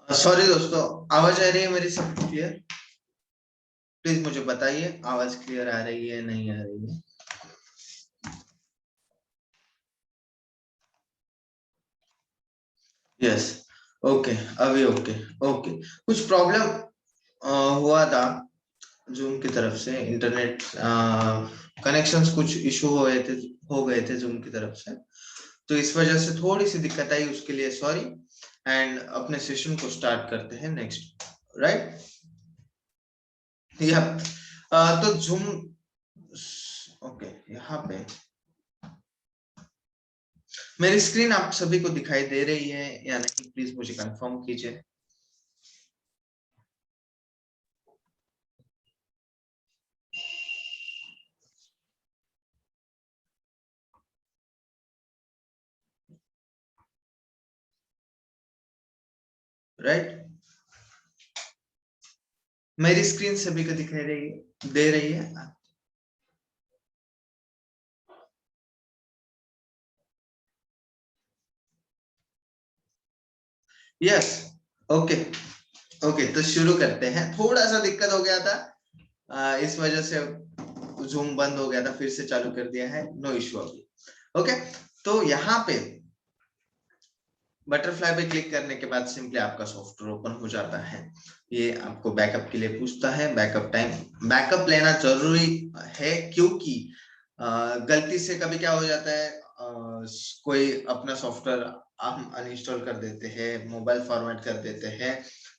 Sorry दोस्तों, आवाज आ रही है मेरी सबको क्लियर? प्लीज मुझे बताइए आवाज क्लियर आ रही है नहीं आ रही है। यस, ओके, अभी ओके। ओके, कुछ प्रॉब्लम हुआ था जूम की तरफ से, इंटरनेट कनेक्शंस कुछ इशू हो गए थे जूम की तरफ से, तो इस वजह से थोड़ी सी दिक्कत आई, उसके लिए सॉरी। एंड अपने सेशन को स्टार्ट करते हैं नेक्स्ट, राइट? या तो जूम, ओके, यहाँ पे मेरी स्क्रीन आप सभी को दिखाई दे रही है या नहीं, प्लीज मुझे कंफर्म कीजिए। राइट, मेरी स्क्रीन सभी को दिखाई दे रही है? Yes, okay. ओके, तो शुरू करते हैं। थोड़ा सा दिक्कत हो गया था, इस वजह से जूम बंद हो गया था, फिर से चालू कर दिया है, नो इश्यू अभी। ओके, तो यहाँ पे बटरफ्लाई पे क्लिक करने के बाद सिंपली आपका सॉफ्टवेयर ओपन हो जाता है। ये आपको बैकअप के लिए पूछता है, बैकअप टाइम बैकअप लेना जरूरी है, क्योंकि गलती से कभी क्या हो जाता है, कोई अपना सॉफ्टवेयर हम अनइंस्टॉल कर देते हैं, मोबाइल फॉर्मेट कर देते हैं,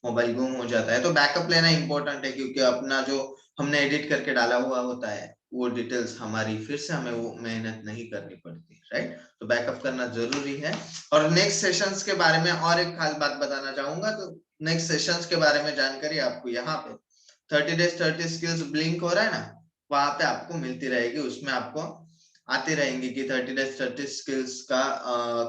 मोबाइल गुम हो जाता है, तो बैकअप लेना इंपॉर्टेंट है, क्योंकि अपना जो हमने एडिट करके डाला हुआ होता है वो डिटेल्स हमारी फिर से हमें वो मेहनत नहीं करनी पड़ती, राइट? तो बैकअप करना जरूरी है। और नेक्स्ट सेशंस के बारे में और एक खास बात बताना चाहूंगा, तो नेक्स्ट सेशंस के बारे में जानकारी आपको यहाँ पे 30 days 30 skills ब्लिंक हो रहा है ना, वहां पे आपको मिलती रहेगी, उसमें आपको आती रहेंगी कि 30 days 30 skills का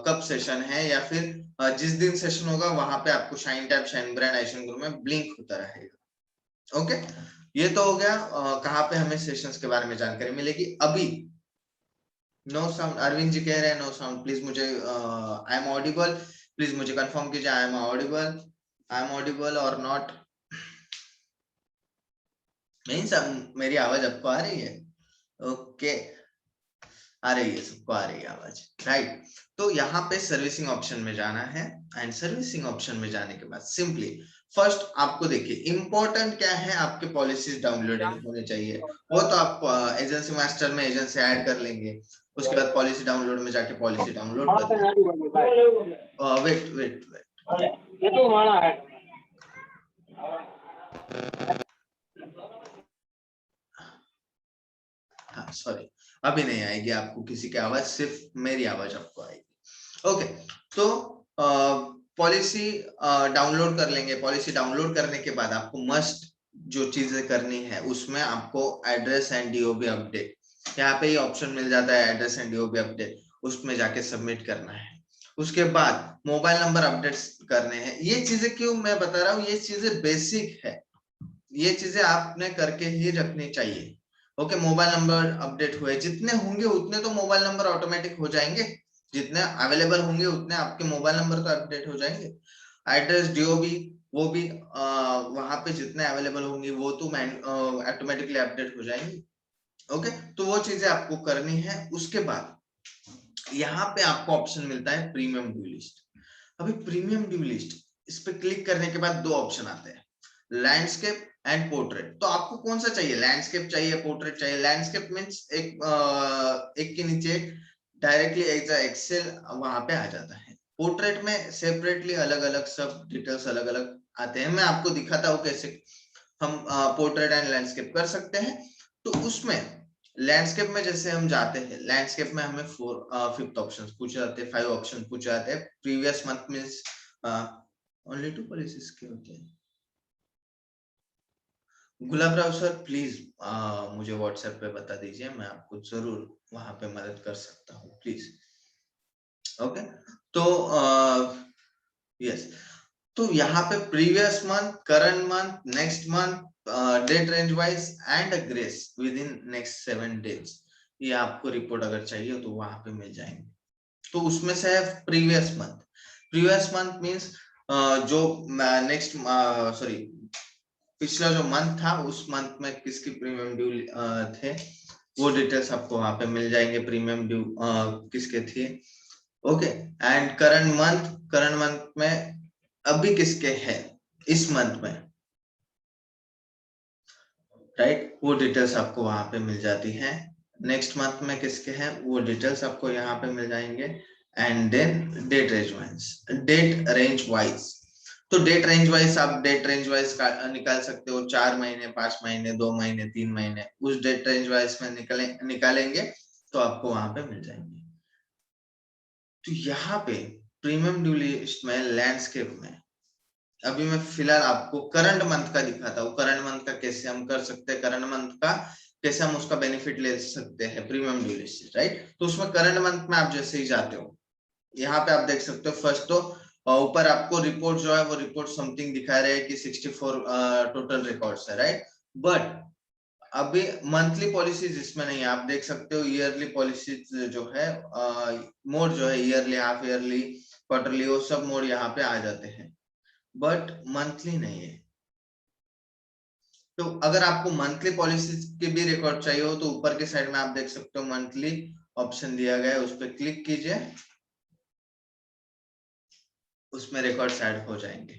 कब सेशन है, या फिर जिस दिन सेशन होगा वहां पे आपको शाइन टैब, शाइन ब्रांड, आइशन ग्रुप में ब्लिंक होता रहेगा। ओके, ये तो हो गया कहाँ पे हमें सेशंस के बारे में जानकारी मिलेगी। अभी नो साउंड, अरविंद जी कह रहे हैं नो साउंड, प्लीज मुझे आई एम ऑडिबल, प्लीज मुझे कंफर्म कीजिए I am audible, I am audible और नॉट। नहीं सब, मेरी आवाज आपको आ रही है? ओके, आ रही है, सबको आ रही है आवाज, राइट? तो यहाँ पे सर्विसिंग ऑप्शन में जाना है, एंड सर्विसिंग ऑप्शन में जाने के बाद सिंपली फर्स्ट आपको देखिए इंपॉर्टेंट क्या है, आपके पॉलिसीज डाउनलोडेड होने चाहिए। वो तो आप एजेंसी मास्टर में एजेंसी ऐड कर लेंगे, उसके बाद पॉलिसी डाउनलोड में जाके पॉलिसी डाउनलोड कर लेंगे। वेट वेट वेट, ये तो हमारा है। हाँ सॉरी, अभी नहीं आएगी आपको किसी की आवाज, सिर्फ मेरी आवाज आपको आएगी। ओके, तो पॉलिसी डाउनलोड कर लेंगे। पॉलिसी डाउनलोड करने के बाद आपको मस्ट जो चीजें करनी है, उसमें आपको एड्रेस एंड डीओबी अपडेट, यहाँ पे ही ऑप्शन मिल जाता है एड्रेस एंड डीओबी अपडेट, उसमें जाके सबमिट करना है। उसके बाद मोबाइल नंबर अपडेट करने हैं। ये चीजें क्यों मैं बता रहा हूँ, ये चीजें बेसिक है, ये चीजें आपने करके ही रखनी चाहिए। ओके, मोबाइल नंबर अपडेट हुए, जितने होंगे उतने तो मोबाइल नंबर ऑटोमेटिक हो जाएंगे, जितने अवेलेबल होंगे उतने आपके मोबाइल नंबर तो अपडेट हो जाएंगे। एड्रेस डीओबी वो भी वहां पे जितने अवेलेबल होंगे वो तो ऑटोमेटिकली अपडेट हो जाएंगे। ओके, तो वो चीजें आपको करनी है। उसके बाद यहाँ पे आपको ऑप्शन मिलता है प्रीमियम ड्यू लिस्ट। अभी प्रीमियम ड्यू लिस्ट, इस पे क्लिक करने के बाद दो ऑप्शन आते हैं, लैंडस्केप एंड पोर्ट्रेट। तो आपको कौन सा चाहिए, लैंडस्केप चाहिए, पोर्ट्रेट चाहिए? लैंडस्केप मीन्स एक के नीचे डायरेक्टली एक्सेल वहां पे आ जाता है। पोर्ट्रेट में सेपरेटली अलग अलग सब डिटेल्स अलग अलग आते हैं। मैं आपको दिखाता हूँ कैसे हम पोर्ट्रेट एंड लैंडस्केप कर सकते हैं। तो उसमें लैंडस्केप में जैसे हम जाते हैं, लैंडस्केप में हमें 5 ऑप्शंस पूछे जाते हैं, 5 ऑप्शन पूछे जाते हैं। Previous month means only 2 policies के होते हैं। गुलाब राव सर प्लीज मुझे व्हाट्सएप पे बता दीजिए, मैं आपको जरूर वहां पे मदद कर सकता हूँ, प्लीज। ओके, तो यस, तो यहाँ पे previous month, current month, next month, date range wise and grace within next 7 days, ये आपको रिपोर्ट अगर चाहिए तो वहां पे मिल जाएंगे। तो उसमें से है previous month. Previous month means जो नेक्स्ट सॉरी पिछला जो मंथ था उस मंथ में किसकी प्रीमियम ड्यू थे, वो डिटेल्स आपको वहां पे मिल जाएंगे, प्रीमियम ड्यू किसके थे। ओके, एंड करंट मंथ में अभी किसके हैं इस मंथ में, राइट, वो डिटेल्स आपको वहां पे मिल जाती है। नेक्स्ट मंथ में किसके हैं वो डिटेल्स आपको यहाँ पे मिल जाएंगे। And then date range wise, तो डेट रेंज वाइज आप डेट रेंज वाइज निकाल सकते हो, 4 महीने, 5 महीने, 2 महीने, 3 महीने, उस डेट रेंज वाइज में निकालेंगे तो आपको वहां पे मिल जाएंगे। तो यहाँ पे प्रीमियम ड्यू लिस्ट में लैंडस्केप में अभी मैं फिलहाल आपको करंट मंथ का दिखाता हूँ, करंट मंथ का कैसे हम कर सकते हैं, करंट मंथ का कैसे हम उसका बेनिफिट ले सकते हैं प्रीमियम ड्यू लिस्ट, राइट। तो उसमें करंट मंथ में आप जैसे ही जाते हो, यहाँ पे आप देख सकते हो फर्स्ट तो ऊपर आपको रिपोर्ट जो है वो रिपोर्ट समथिंग दिखा रहे हैं कि 64 टोटल रिकॉर्ड्स है, राइट। बट अभी मंथली पॉलिसीज इसमें नहीं है, आप देख सकते हो ईयरली पॉलिसीज जो है मोड जो है ईयरली, हाफ ईयरली, क्वार्टरली, वो सब मोड यहाँ पे आ जाते हैं, बट मंथली नहीं है। तो अगर आपको मंथली पॉलिसीज के भी रिकॉर्ड चाहिए हो तो ऊपर के साइड में आप देख सकते हो मंथली ऑप्शन दिया गया है, उस पर क्लिक कीजिए, उसमें रिकॉर्ड्स ऐड हो जाएंगे।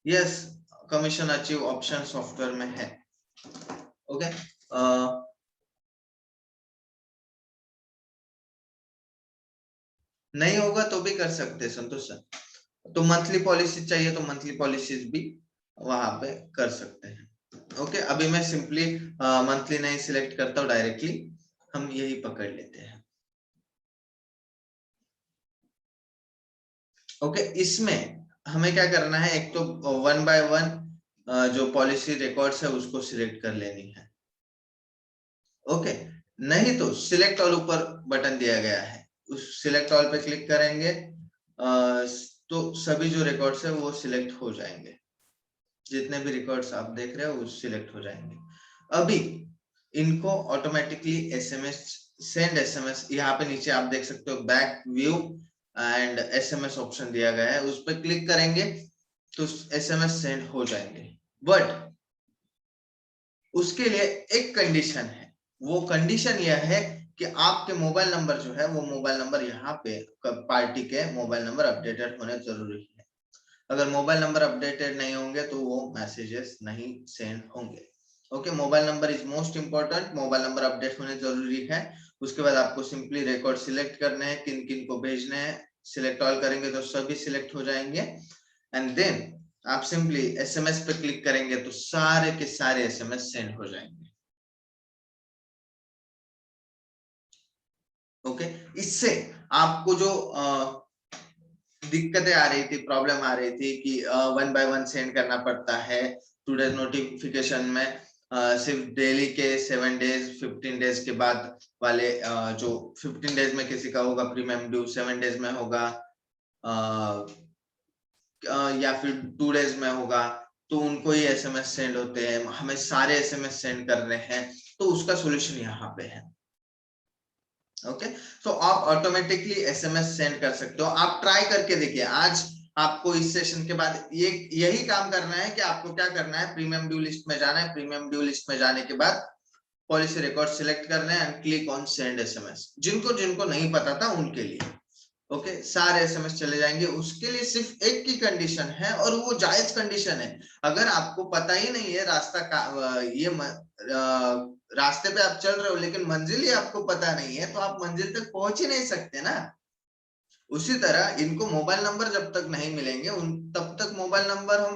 Yes, commission achieve option software में है। ओके, नहीं होगा तो भी कर सकते हैं संतोष सर, तो मंथली पॉलिसी चाहिए तो मंथली पॉलिसीज भी वहां पे कर सकते हैं। ओके, अभी मैं सिंपली मंथली नहीं सिलेक्ट करता हूँ, डायरेक्टली हम यही पकड़ लेते हैं। ओके, इसमें हमें क्या करना है, एक तो 1 बाय 1 जो पॉलिसी रिकॉर्ड्स है उसको सिलेक्ट कर लेनी है। ओके, नहीं तो सिलेक्ट ऑल ऊपर बटन दिया गया है, उस सिलेक्ट ऑल पे क्लिक करेंगे तो सभी जो रिकॉर्ड्स है वो सिलेक्ट हो जाएंगे, जितने भी रिकॉर्ड्स आप देख रहे हो वो सिलेक्ट हो जाएंगे। अभी इनको ऑटोमेटिकली एसएमएस सेंड एसएमएस, यहाँ पे नीचे आप देख सकते हो back view and SMS option दिया गया है, उस पर क्लिक करेंगे तो एसएमएस सेंड हो जाएंगे। बट उसके लिए एक कंडीशन है, वो कंडीशन यह है कि आपके मोबाइल नंबर जो है वो मोबाइल नंबर यहाँ पे पार्टी के मोबाइल नंबर अपडेटेड होने जरूरी है। अगर मोबाइल नंबर अपडेटेड नहीं होंगे तो वो मैसेजेस नहीं सेंड होंगे। Okay, mobile number is most important, mobile number update होने जरूरी है। उसके बाद आपको सिंपली रिकॉर्ड सिलेक्ट करने हैं, किन किन को भेजने हैं, सिलेक्ट ऑल करेंगे तो सभी सिलेक्ट हो जाएंगे। एंड देन आप सिंपली एसएमएस पे क्लिक करेंगे तो सारे के सारे एसएमएस सेंड हो जाएंगे। ओके, इससे आपको जो दिक्कतें आ रही थी, प्रॉब्लम आ रही थी कि 1 बाय 1 सेंड करना पड़ता है, टुडे नोटिफिकेशन में सिर्फ डेली के 7 डेज 15 डेज के बाद वाले जो 15 डेज में किसी का होगा प्रीमियम ड्यू, 7 डेज में होगा या फिर 2 डेज में होगा, तो उनको ही एसएमएस सेंड होते हैं, हमें सारे एसएमएस सेंड करने हैं, तो उसका सोल्यूशन यहाँ पे है। ओके, तो आप ऑटोमेटिकली एसएमएस सेंड कर सकते हो, आप ट्राई करके देखिए। आज आपको इस सेशन के बाद यही काम करना है कि आपको क्या करना है, प्रीमियम ड्यू लिस्ट में जाना है, प्रीमियम ड्यू लिस्ट में जाने के बाद पॉलिसी रिकॉर्ड सिलेक्ट करना है and click on send SMS, जिनको जिनको नहीं पता था उनके लिए। ओके, सारे एसएमएस चले जाएंगे। उसके लिए सिर्फ एक की कंडीशन है और वो जायज कंडीशन है। अगर आपको पता ही नहीं है रास्ता का, रास्ते पे आप चल रहे हो लेकिन मंजिल ही आपको पता नहीं है, तो आप मंजिल तक पहुंच ही नहीं सकते ना। उसी तरह इनको मोबाइल नंबर जब तक नहीं मिलेंगे तब तक मोबाइल नंबर हम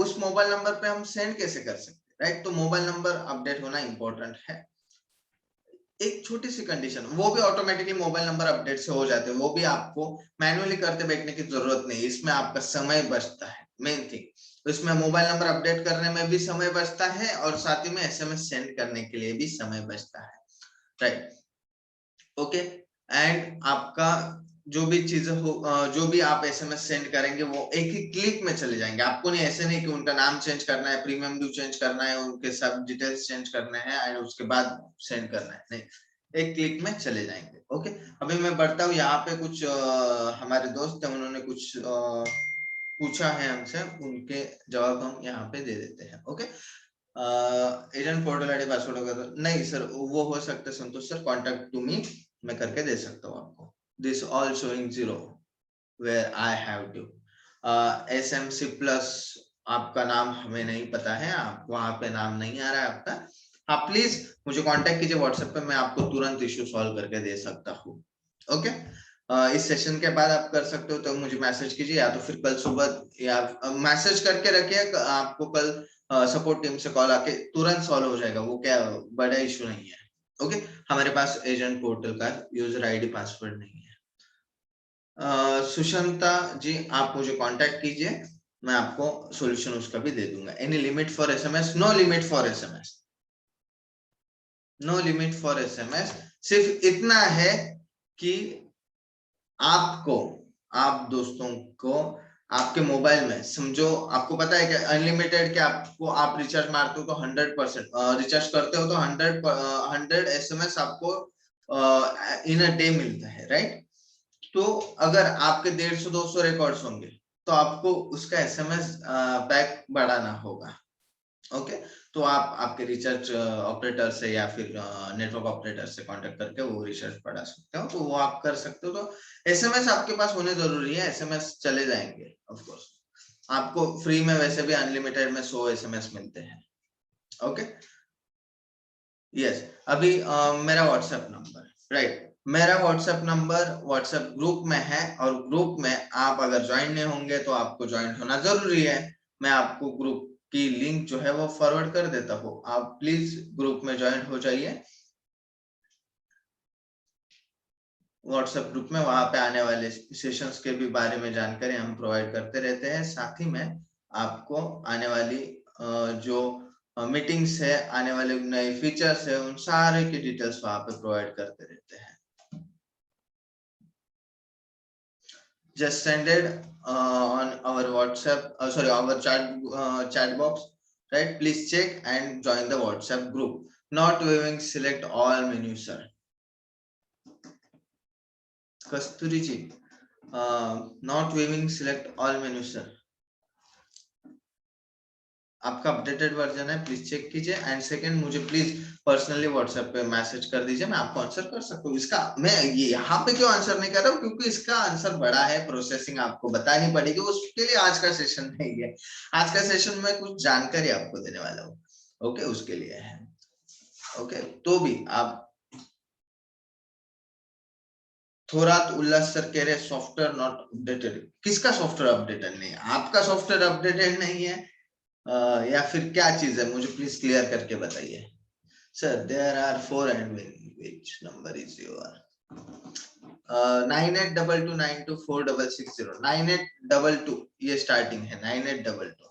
उस मोबाइल नंबर पे हम सेंड कैसे कर सकते, राइट। तो मोबाइल नंबर अपडेट होना इंपॉर्टेंट है। एक छोटी सी कंडीशन, वो भी ऑटोमेटिकली मोबाइल नंबर अपडेट से हो जाते हैं, वो भी आपको मैन्युअली करते बैठने की जरूरत नहीं, इसमें आपका समय बचता है। मेन थिंग तो इसमें मोबाइल नंबर अपडेट करने में भी समय बचता है और साथ ही में एसएमएस सेंड करने के लिए भी समय बचता है, राइट। ओके, एंड आपका जो भी चीजें हो, जो भी आप एसएमएस सेंड करेंगे वो एक ही क्लिक में चले जाएंगे। आपको नहीं, ऐसे नहीं कि उनका नाम चेंज करना है, प्रीमियम ड्यू चेंज करना है, उनके सब डिटेल्स चेंज करने हैं एंड उसके बाद सेंड करना है, नहीं, एक क्लिक में चले जाएंगे। ओके, अभी मैं बढ़ता हूँ। यहाँ पे कुछ हमारे दोस्त हैं, उन्होंने कुछ पूछा है हमसे, उनके जवाब हम यहाँ पे दे देते हैं। Okay, agent portal ID password वगैरह नहीं सर, वो हो सकता है Santosh sir, contact to me, मैं करके दे सकता हूँ आपको। This all showing 0 where I have to SMC plus, आपका नाम हमें नहीं पता है, आप वहां पे नाम नहीं आ रहा है आपका। हाँ, प्लीज मुझे कांटेक्ट कीजिए व्हाट्सएप पे, मैं आपको तुरंत इश्यू सॉल्व करके दे सकता हूँ। ओके, इस सेशन के बाद आप कर सकते हो तो मुझे मैसेज कीजिए, या तो फिर कल सुबह, या मैसेज करके रखिए, आपको कल सपोर्ट टीम से कॉल आके तुरंत सॉल्व हो जाएगा, वो क्या बड़ा इशू नहीं है। ओके, हमारे पास एजेंट पोर्टल का यूजर आईडी पासवर्ड नहीं है। सुशांता जी, आप मुझे कांटेक्ट कीजिए, मैं आपको सॉल्यूशन उसका भी दे दूंगा। Any limit for SMS? No limit for SMS, no limit for SMS. सिर्फ इतना है कि आपको, आप दोस्तों को, आपके मोबाइल में समझो, आपको पता है कि अनलिमिटेड के आपको, आप रिचार्ज मारते हो तो 100%, रिचार्ज करते हो तो 100 एसएमएस आपको इन अ डे मिलता है, राइट। तो अगर आपके 150-200 रिकॉर्ड्स होंगे तो आपको उसका एसएमएस पैक बढ़ाना होगा। ओके, तो आप आपके रिचार्ज ऑपरेटर से या फिर नेटवर्क ऑपरेटर से कांटेक्ट करके वो रिचार्ज बढ़ा सकते हो, तो वो आप कर सकते हो। तो एसएमएस आपके पास होने जरूरी है, एसएमएस चले जाएंगे ऑफ कोर्स। आपको फ्री में वैसे भी अनलिमिटेड में 100 एसएमएस मिलते हैं। Okay, yes. अभी मेरा व्हाट्सएप नंबर, राइट, मेरा व्हाट्सएप नंबर व्हाट्सएप ग्रुप में है, और ग्रुप में आप अगर ज्वाइन नहीं होंगे तो आपको ज्वाइन होना जरूरी है। मैं आपको ग्रुप की लिंक जो है वो फॉरवर्ड कर देता हूँ, आप प्लीज ग्रुप में ज्वाइन हो जाइए। व्हाट्सएप ग्रुप में, वहां पे आने वाले सेशंस के भी बारे में जानकारी हम प्रोवाइड करते रहते हैं। साथ ही में आपको आने वाली जो मीटिंग्स है, आने वाले नए फीचर्स है, उन सारे की डिटेल्स वहां पे प्रोवाइड करते रहते हैं। Just send it on our WhatsApp, sorry, our chat box, right? Please check and join the WhatsApp group. Not viewing, select all menu, sir. Kasturi ji, not viewing, select all menu, sir. आपका updated version है, please check कीजिए। And second, मुझे please personally WhatsApp पे message कर दीजिए, मैं आपको answer कर सकता हूँ। इसका मैं ये यहाँ पे क्यों आंसर नहीं कर रहा हूँ, क्योंकि इसका आंसर बड़ा है, प्रोसेसिंग आपको बतानी पड़ेगी, उसके लिए आज का सेशन नहीं है। आज का सेशन में कुछ जानकारी आपको देने वाला हूँ, ओके, उसके लिए है। ओके, तो भी आप, थोरात उल्लास सर कह रहे सॉफ्टवेयर नॉट अपडेटेड। किसका सॉफ्टवेयर अपडेटेड नहीं है? आपका सॉफ्टवेयर अपडेटेड नहीं है या फिर क्या चीज है, मुझे प्लीज क्लियर करके बताइए। Sir there are 4 and which number is your 9822924660 9822, ये स्टार्टिंग है 9822।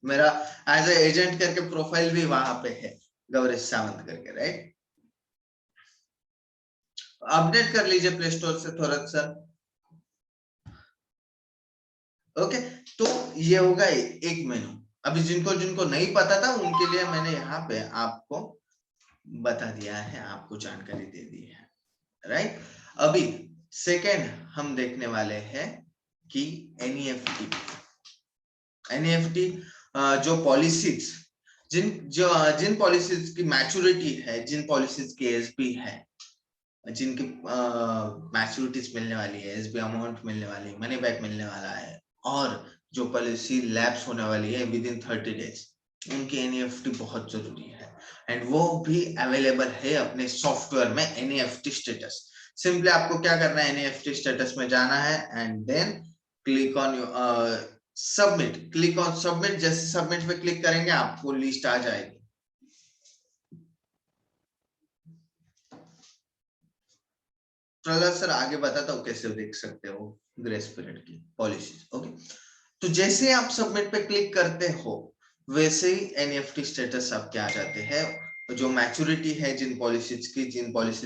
मेरा एज ए एजेंट करके प्रोफाइल भी वहां पे है, गौरीश सावंत करके, राइट। अपडेट कर लीजिए प्ले स्टोर से थोड़ा सर। ओके, तो ये होगा एक मेनू। अभी जिनको जिनको नहीं पता था उनके लिए मैंने यहाँ पे आपको बता दिया है, आपको जानकारी दे दी है, राइट। अभी सेकेंड हम देखने वाले हैं कि एनईएफटी, एनईएफटी जो पॉलिसीज, जिन पॉलिसीज की मैच्योरिटी है, जिन पॉलिसीज की एसपी है, जिनकी मैच्योरिटीज मिलने वाली है, एसबी अमाउंट मिलने वाली है, मनी बैक मिलने वाला है, और जो पॉलिसी लैप्स होने वाली है विद इन 30 डेज, उनकी एनईएफटी बहुत जरूरी है। एंड वो भी अवेलेबल है अपने सॉफ्टवेयर में, एनईएफटी स्टेटस। सिंपली आपको क्या करना है, एनईएफटी स्टेटस में जाना है and then click on submit. Click on submit, जैसे सबमिट पे क्लिक करेंगे आपको लिस्ट आ जाएगी। प्रहलाद सर आगे बताता हूँ कैसे देख सकते हो ग्रेस पीरियड की पॉलिसी। ओके, तो जैसे आप सबमिट पे क्लिक करते हो वैसे ही एनईएफटी स्टेटस आपके आ जाते हैं। जो मैच्योरिटी है जिन पॉलिसीज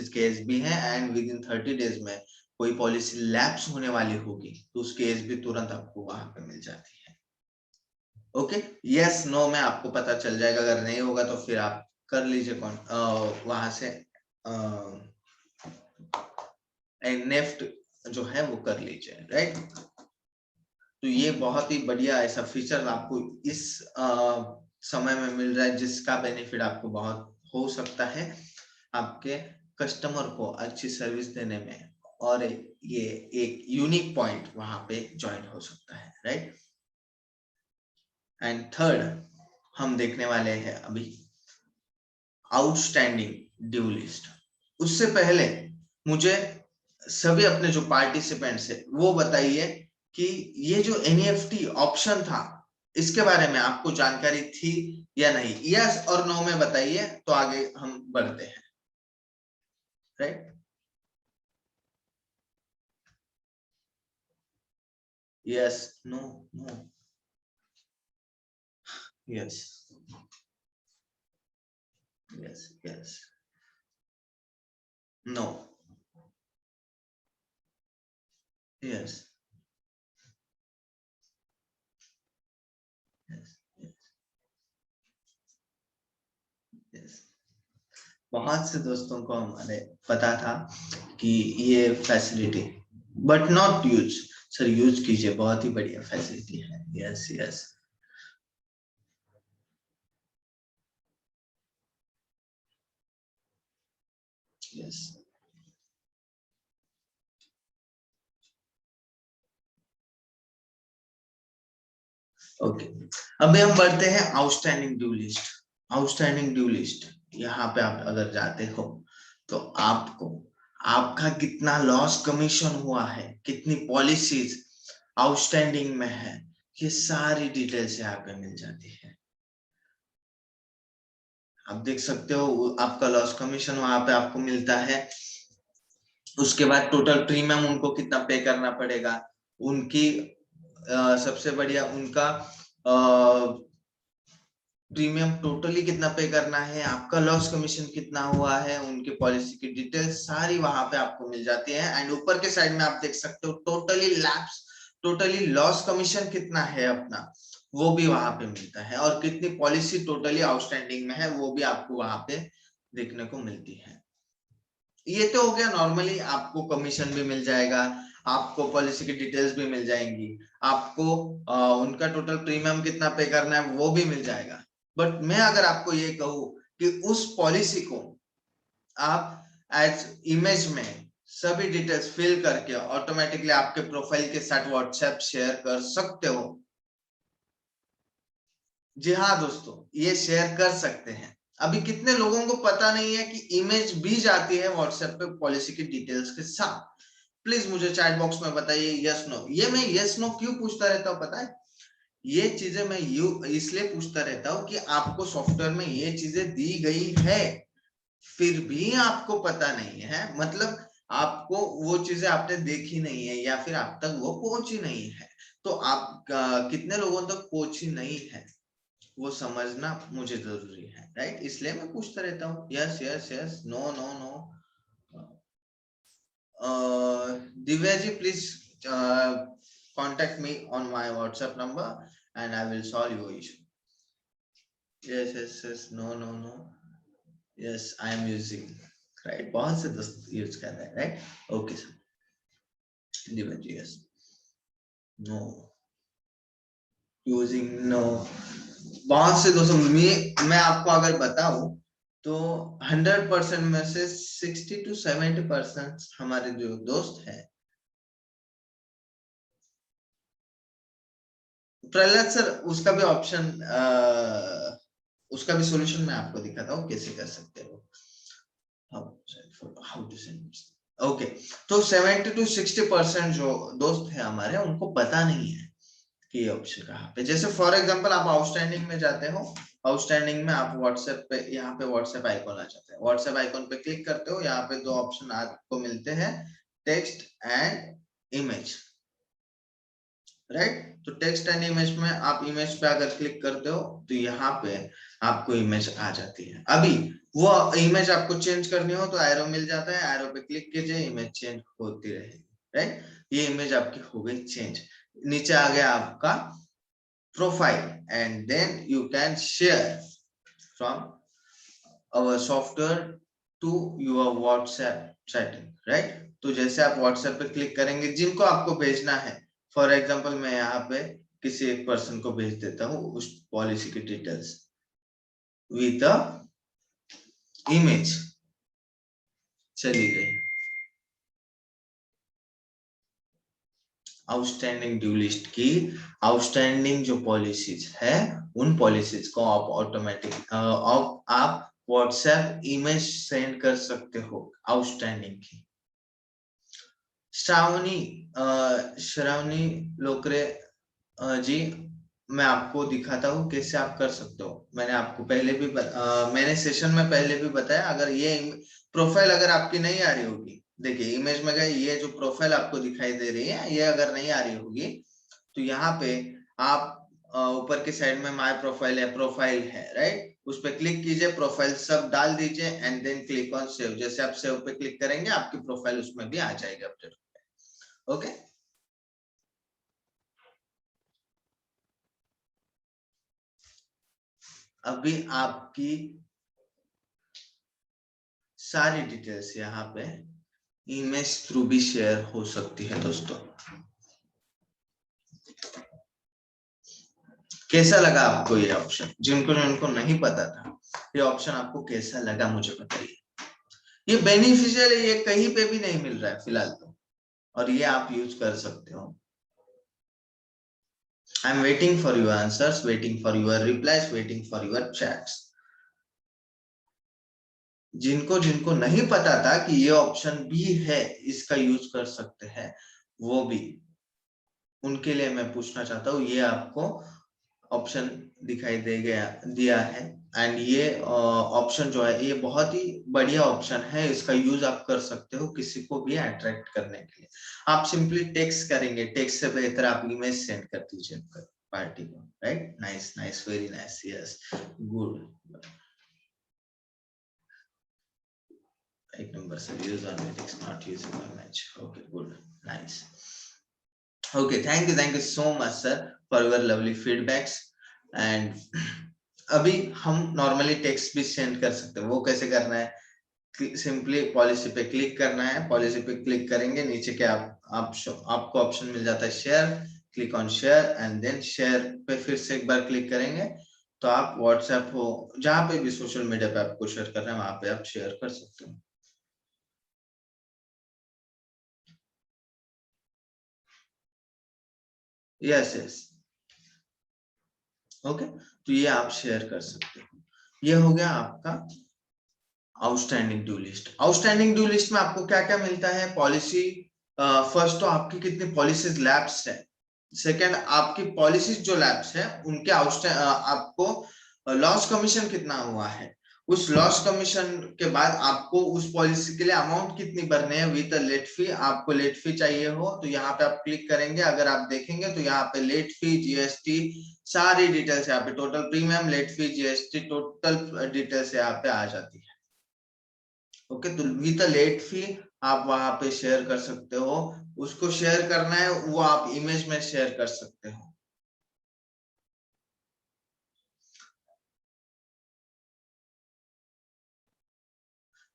के एसबी है, एंड विद इन 30 डेज में कोई पॉलिसी लैप्स होने वाली होगी तो उसकी एसबी तुरंत आपको वहां पे मिल जाती है। ओके, यस नो में आपको पता चल जाएगा, अगर नहीं होगा तो फिर आप कर लीजिए वहां से नेफ्ट जो है वो कर लीजिए, राइट। तो ये बहुत ही बढ़िया ऐसा फीचर आपको इस समय में मिल रहा है जिसका बेनिफिट आपको बहुत हो सकता है आपके कस्टमर को अच्छी सर्विस देने में, और ये एक यूनिक पॉइंट वहां पे ज्वाइन हो सकता है, राइट। एंड थर्ड हम देखने वाले हैं अभी आउटस्टैंडिंग ड्यू लिस्ट। उससे पहले मुझे सभी अपने जो पार्टिसिपेंट्स है वो बताइए कि ये जो एनईएफटी ऑप्शन था इसके बारे में आपको जानकारी थी या नहीं। यस और नो में बताइए तो आगे हम बढ़ते हैं, right. Yes, no, no, yes, yes, yes, no, yes, yes, yes. बहुत से दोस्तों को हमारे पता था कि ये facility, but not use. Sir use कीजिए, बहुत ही बढ़िया फैसिलिटी है। Yes, yes, yes. ओके, अभी हम बढ़ते हैं outstanding due list. Outstanding due list, यहाँ पे आप अगर जाते हो तो आपको आपका कितना लॉस कमीशन हुआ है, कितनी पॉलिसीज आउटस्टैंडिंग में है, ये सारी डिटेल्स यहाँ पे मिल जाती है। आप देख सकते हो आपका लॉस कमीशन वहां पे आपको मिलता है। उसके बाद टोटल प्रीमियम उनको कितना पे करना पड़ेगा, उनकी सबसे बढ़िया उनका प्रीमियम टोटली कितना पे करना है, आपका लॉस कमीशन कितना हुआ है, उनकी पॉलिसी की डिटेल्स सारी वहां पे आपको मिल जाती है। एंड ऊपर के साइड में आप देख सकते हो totally lapse, totally loss commission कितना है अपना, वो भी वहां पे मिलता है, और कितनी पॉलिसी टोटली आउटस्टैंडिंग में है वो भी आपको वहां पे देखने को मिलती है। ये तो हो गया नॉर्मली, आपको कमीशन भी मिल जाएगा, आपको पॉलिसी की डिटेल्स भी मिल जाएंगी, आपको उनका टोटल प्रीमियम कितना पे करना है वो भी मिल जाएगा। बट मैं अगर आपको ये कहूं कि उस पॉलिसी को आप एज इमेज में सभी डिटेल्स फिल करके ऑटोमेटिकली आपके प्रोफाइल के साथ व्हाट्सएप शेयर कर सकते हो। जी हाँ दोस्तों, ये शेयर कर सकते हैं। अभी कितने लोगों को पता नहीं है कि इमेज भी जाती है व्हाट्सएप पे पॉलिसी की डिटेल्स के साथ। प्लीज मुझे चैट बॉक्स में बताइए यस नो। ये मैं यस नो क्यों पूछता रहता हूँ पता है, ये चीजें मैं इसलिए पूछता रहता हूँ कि आपको सॉफ्टवेयर में ये चीजें दी गई है फिर भी आपको पता नहीं है, मतलब आपको वो चीजें आपने देखी नहीं है या फिर आप तक वो पहुंची नहीं है। तो आप कितने लोगों तक पहुंची नहीं है वो समझना मुझे जरूरी है, राइट। इसलिए मैं पूछता रहता हूँ yes, yes, yes, no, no, no. Divya ji please contact me on my WhatsApp number and I will solve your issue. Yes, yes, yes, no, no, no. Yes, I am using, right. बहुत से दोस्त use कर रहे हैं, right. Okay sir, Divya ji yes, no, using no. बहुत से दोस्तों मैं आपको अगर बताऊं तो 100% में से 60 to 70% हमारे जो दोस्त हैं। प्रहलाद सर, उसका भी ऑप्शन, उसका भी सॉल्यूशन मैं आपको दिखाता हूँ कैसे कर सकते हो। How to send. ओके, तो 70 to 60% जो दोस्त है हमारे, उनको पता नहीं है कि ये ऑप्शन कहाँ पे। जैसे फॉर एग्जांपल आप आउटस्टैंडिंग में जाते हो, आउटस्टैंडिंग में आप व्हाट्सएप पे, यहाँ पे व्हाट्सएप आइकॉन आ जाता है, व्हाट्सएप आइकॉन पे क्लिक करते हो, यहाँ पे दो ऑप्शन आपको मिलते हैं, टेक्स्ट एंड इमेज, राइट। तो टेक्स्ट एंड इमेज में आप इमेज पे अगर क्लिक करते हो तो यहाँ पे आपको इमेज आ जाती है। अभी वो इमेज आपको चेंज करनी हो तो एरो मिल जाता है, एरो पे क्लिक कीजिए, इमेज चेंज होती रहेगी, राइट। ये इमेज आपकी हो गई चेंज। नीचे आ गया आपका profile, and then you can share from our software to your WhatsApp chatting, right. तो जैसे आप व्हाट्सएप पे क्लिक करेंगे, जिनको आपको भेजना है, फॉर एग्जांपल मैं यहाँ पे किसी एक पर्सन को भेज देता हूँ उस पॉलिसी की डिटेल्स विद अ इमेज, चली गई। आउटस्टैंडिंग ड्यू लिस्ट की आउटस्टैंडिंग जो पॉलिसीज है, उन पॉलिसीज को आप ऑटोमेटिक आप व्हाट्सएप इमेज सेंड कर सकते हो आउटस्टैंडिंग की। श्रावणी लोकरे जी, मैं आपको दिखाता हूँ कैसे आप कर सकते हो। मैंने आपको पहले भी मैंने सेशन में पहले भी बताया, अगर ये प्रोफाइल अगर आपकी नहीं आ रही होगी, देखिए इमेज में गए, ये जो प्रोफाइल आपको दिखाई दे रही है, ये अगर नहीं आ रही होगी तो यहाँ पे आप ऊपर के साइड में माय प्रोफाइल है, प्रोफाइल है, राइट। उस पर क्लिक कीजिए, प्रोफाइल सब डाल दीजिए, and then click on save. जैसे आप सेव पे क्लिक करेंगे, आपकी प्रोफाइल उसमें भी आ जाएगी अपडेट। ओके, अभी आपकी सारी डिटेल्स यहाँ पे इमेज थ्रू भी शेयर हो सकती है दोस्तों। कैसा लगा आपको ये ऑप्शन? जिनको नहीं पता था, ये ऑप्शन आपको कैसा लगा मुझे बताइए। ये बेनिफिशियल है, ये कहीं पे भी नहीं मिल रहा है फिलहाल तो, और ये आप यूज कर सकते हो। I am waiting for your answers, waiting for your replies, waiting for your chats. जिनको नहीं पता था कि ये ऑप्शन भी है, इसका यूज कर सकते हैं, वो भी, उनके लिए मैं पूछना चाहता हूँ, ये आपको ऑप्शन दिखाई दे गया दिया है। एंड ये ऑप्शन जो है, ये बहुत ही बढ़िया ऑप्शन है, इसका यूज आप कर सकते हो किसी को भी अट्रैक्ट करने के लिए। आप सिंपली टेक्स्ट करेंगे, टेक्स्ट से बेहतर आप इमेज सेंड कर दीजिए पार्टी को, right. Nice nice, very nice, yes, good. एक नंबर से use on text, not using image. Okay, good, nice. Okay, thank you so much sir for your lovely feedbacks. And अभी हम normally text भी send कर सकते हैं। वो कैसे करना है? सिंपली पॉलिसी पे क्लिक करना है, पॉलिसी पे क्लिक करेंगे, नीचे के आपको ऑप्शन मिल जाता है share, click on share, and then share पे फिर से एक बार क्लिक करेंगे तो आप व्हाट्सएप हो, जहां पे भी सोशल मीडिया पे आपको शेयर करना है, वहां पे आप शेयर कर सकते हो। यस यस, ओके, तो ये आप शेयर कर सकते हो। ये हो गया आपका outstanding due list. Outstanding due list में आपको क्या क्या मिलता है? पॉलिसी, फर्स्ट तो आपकी कितनी पॉलिसीज लैप्स है, सेकंड आपकी पॉलिसीज जो लैप्स है उनके आपको लॉस कमीशन कितना हुआ है, उस लॉस कमीशन के बाद आपको उस पॉलिसी के लिए अमाउंट कितनी भरने हैं विद लेट फी। आपको लेट फी चाहिए हो तो यहाँ पे आप क्लिक करेंगे, अगर आप देखेंगे तो यहाँ पे लेट फी, जीएसटी, सारी डिटेल्स यहाँ पे, total premium, late fee, GST, total details यहाँ पे आ जाती है। ओके, तो विद लेट फी आप वहां पे शेयर कर सकते हो। उसको शेयर करना है वो आप इमेज में शेयर कर सकते हो,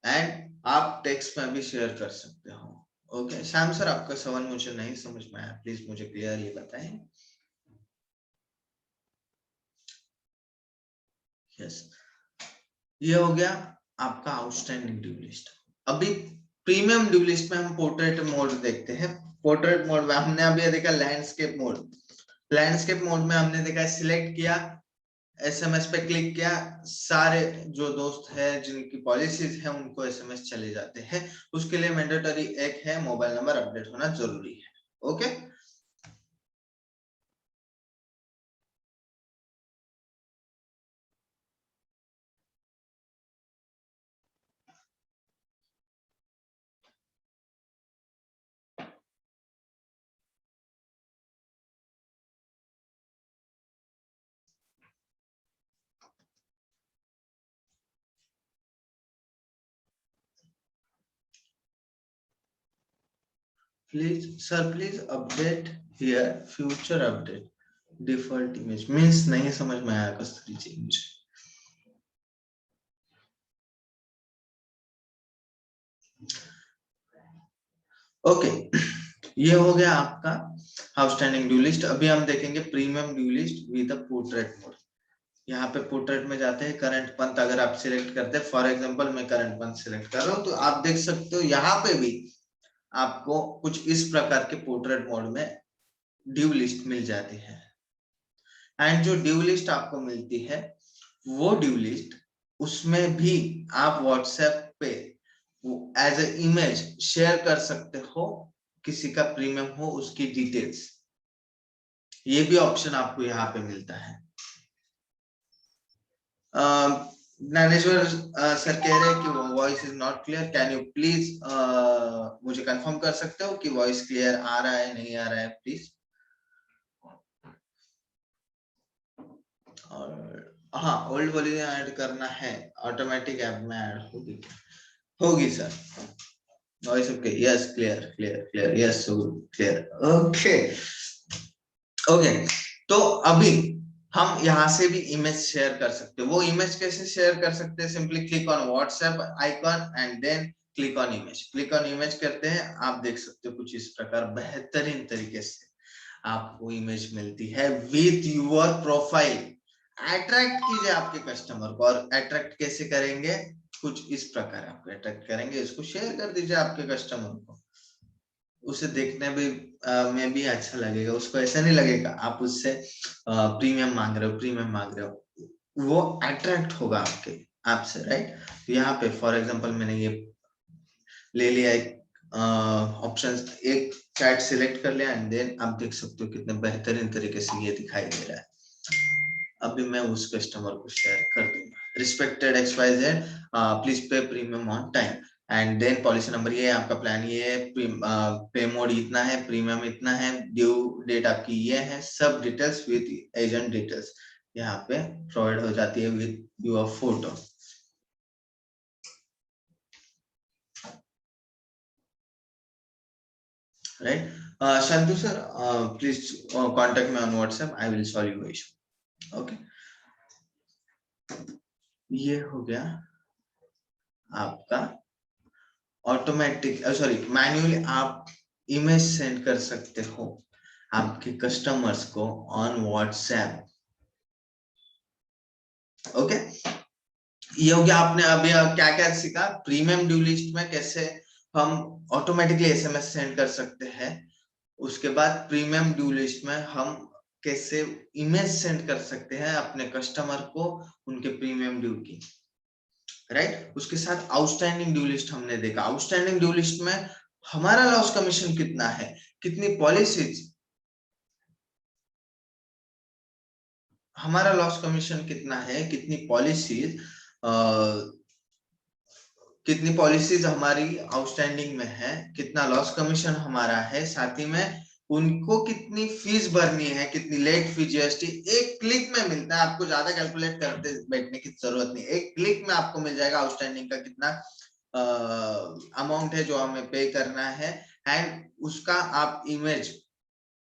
एंड आप टेक्स्ट में भी शेयर कर सकते हो। ओके श्याम सर, आपका सवाल मुझे नहीं समझ में आया, प्लीज मुझे क्लियरली बताएं। यस, ये हो गया आपका आउटस्टैंडिंग ड्यू लिस्ट। अभी प्रीमियम ड्यू लिस्ट में हम पोर्ट्रेट मोड देखते हैं। पोर्ट्रेट मोड में हमने अभी देखा लैंडस्केप मोड। लैंडस्केप मोड में हमने देखा सिलेक्ट किया, एसएमएस पे क्लिक किया, सारे जो दोस्त है जिनकी पॉलिसीज है उनको एसएमएस चले जाते हैं। उसके लिए मैंडेटरी एक है, मोबाइल नंबर अपडेट होना जरूरी है। Okay, please sir please update here future update default image means नहीं समझ में आया कस्तूरी जी मुझे। ओके, ये हो गया आपका आउटस्टैंडिंग ड्यू लिस्ट। अभी हम देखेंगे premium due list with portrait mode. यहाँ पे पोर्ट्रेट में जाते हैं, करंट पंथ अगर आप सिलेक्ट करते हैं, फॉर एग्जांपल मैं करंट पंथ सिलेक्ट कर रहा हूँ, तो आप देख सकते हो यहाँ पे भी आपको कुछ इस प्रकार के पोर्ट्रेट मोड में ड्यू लिस्ट मिल जाती है। एंड जो ड्यू लिस्ट आपको मिलती है वो ड्यू लिस्ट, उसमें भी आप व्हाट्सएप पे एज ए इमेज शेयर कर सकते हो, किसी का प्रीमियम हो उसकी डिटेल्स, ये भी ऑप्शन आपको यहाँ पे मिलता है। ज्ञानेश्वर सर कह रहे हैं कि voice is not clear, can you please मुझे कंफर्म कर सकते हो कि वॉइस क्लियर आ रहा है नहीं आ रहा है प्लीज। और हाँ, ओल्ड वॉल्यूम ऐड करना है, ऑटोमेटिक ऐप में ऐड होगी, होगी sir. Voice okay, yes clear clear clear, yes clear, okay okay. तो अभी हम यहाँ से भी इमेज शेयर कर सकते हैं। वो इमेज कैसे शेयर कर सकते हैं? Simply click on WhatsApp icon and then click on image. Click on image करते हैं, आप देख सकते हो कुछ इस प्रकार बेहतरीन तरीके से आपको इमेज मिलती है विथ योर प्रोफाइल। अट्रैक्ट कीजिए आपके कस्टमर को, और अट्रैक्ट कैसे करेंगे? कुछ इस प्रकार आपको अट्रैक्ट करेंगे, इसको शेयर कर दीजिए आपके कस्टमर को, उसे देखने में भी अच्छा लगेगा। उसको ऐसा नहीं लगेगा आप उससे प्रीमियम मांग रहे हो, प्रीमियम मांग रहे हो, वो अट्रैक्ट होगा आपके आपसे, राइट। तो यहाँ पे फॉर एग्जांपल मैंने ये ले लिया एक ऑप्शन, एक चैट सिलेक्ट कर लिया एंड देन आप देख सकते हो कितने बेहतरीन तरीके से ये दिखाई दे रहा है। अभी मैं उस कस्टमर को शेयर कर दूंगा, respected XYZ please pay premium on time and then policy number, ये आपका प्लान ये है, पे मोड इतना है, प्रीमियम इतना है, ड्यू डेट आपकी ये है, सब डिटेल्स विद एजेंट डिटेल्स यहाँ पे प्रोवाइड हो जाती है with your photo, right. Shantu sir, please contact me on WhatsApp, I will solve your issue. Okay, ये हो गया आपका ऑटोमेटिक, सॉरी मैन्युअली आप इमेज सेंड कर सकते हो आपके कस्टमर्स को ऑन व्हाट्सएप। ओके, ये हो गया। आपने अभी क्या क्या सीखा? प्रीमियम ड्यू लिस्ट में कैसे हम ऑटोमेटिकली एसएमएस सेंड कर सकते हैं, उसके बाद प्रीमियम ड्यू लिस्ट में हम कैसे इमेज सेंड कर सकते हैं अपने कस्टमर को उनके प्रीमियम ड्यू की, राइट। उसके साथ आउटस्टैंडिंग ड्यू लिस्ट हमने देखा। आउटस्टैंडिंग ड्यू लिस्ट में हमारा लॉस कमीशन कितना है, कितनी पॉलिसीज, हमारा लॉस कमीशन कितना है, कितनी पॉलिसीज हमारी आउटस्टैंडिंग में है, कितना लॉस कमीशन हमारा है, साथ ही में उनको कितनी फीस भरनी है, कितनी लेट फी, जीएसटी, एक क्लिक में मिलता है। आपको ज्यादा कैलकुलेट करते बैठने की जरूरत नहीं, एक क्लिक में आपको मिल जाएगा आउटस्टैंडिंग का कितना अमाउंट है जो हमें पे करना है, एंड उसका आप इमेज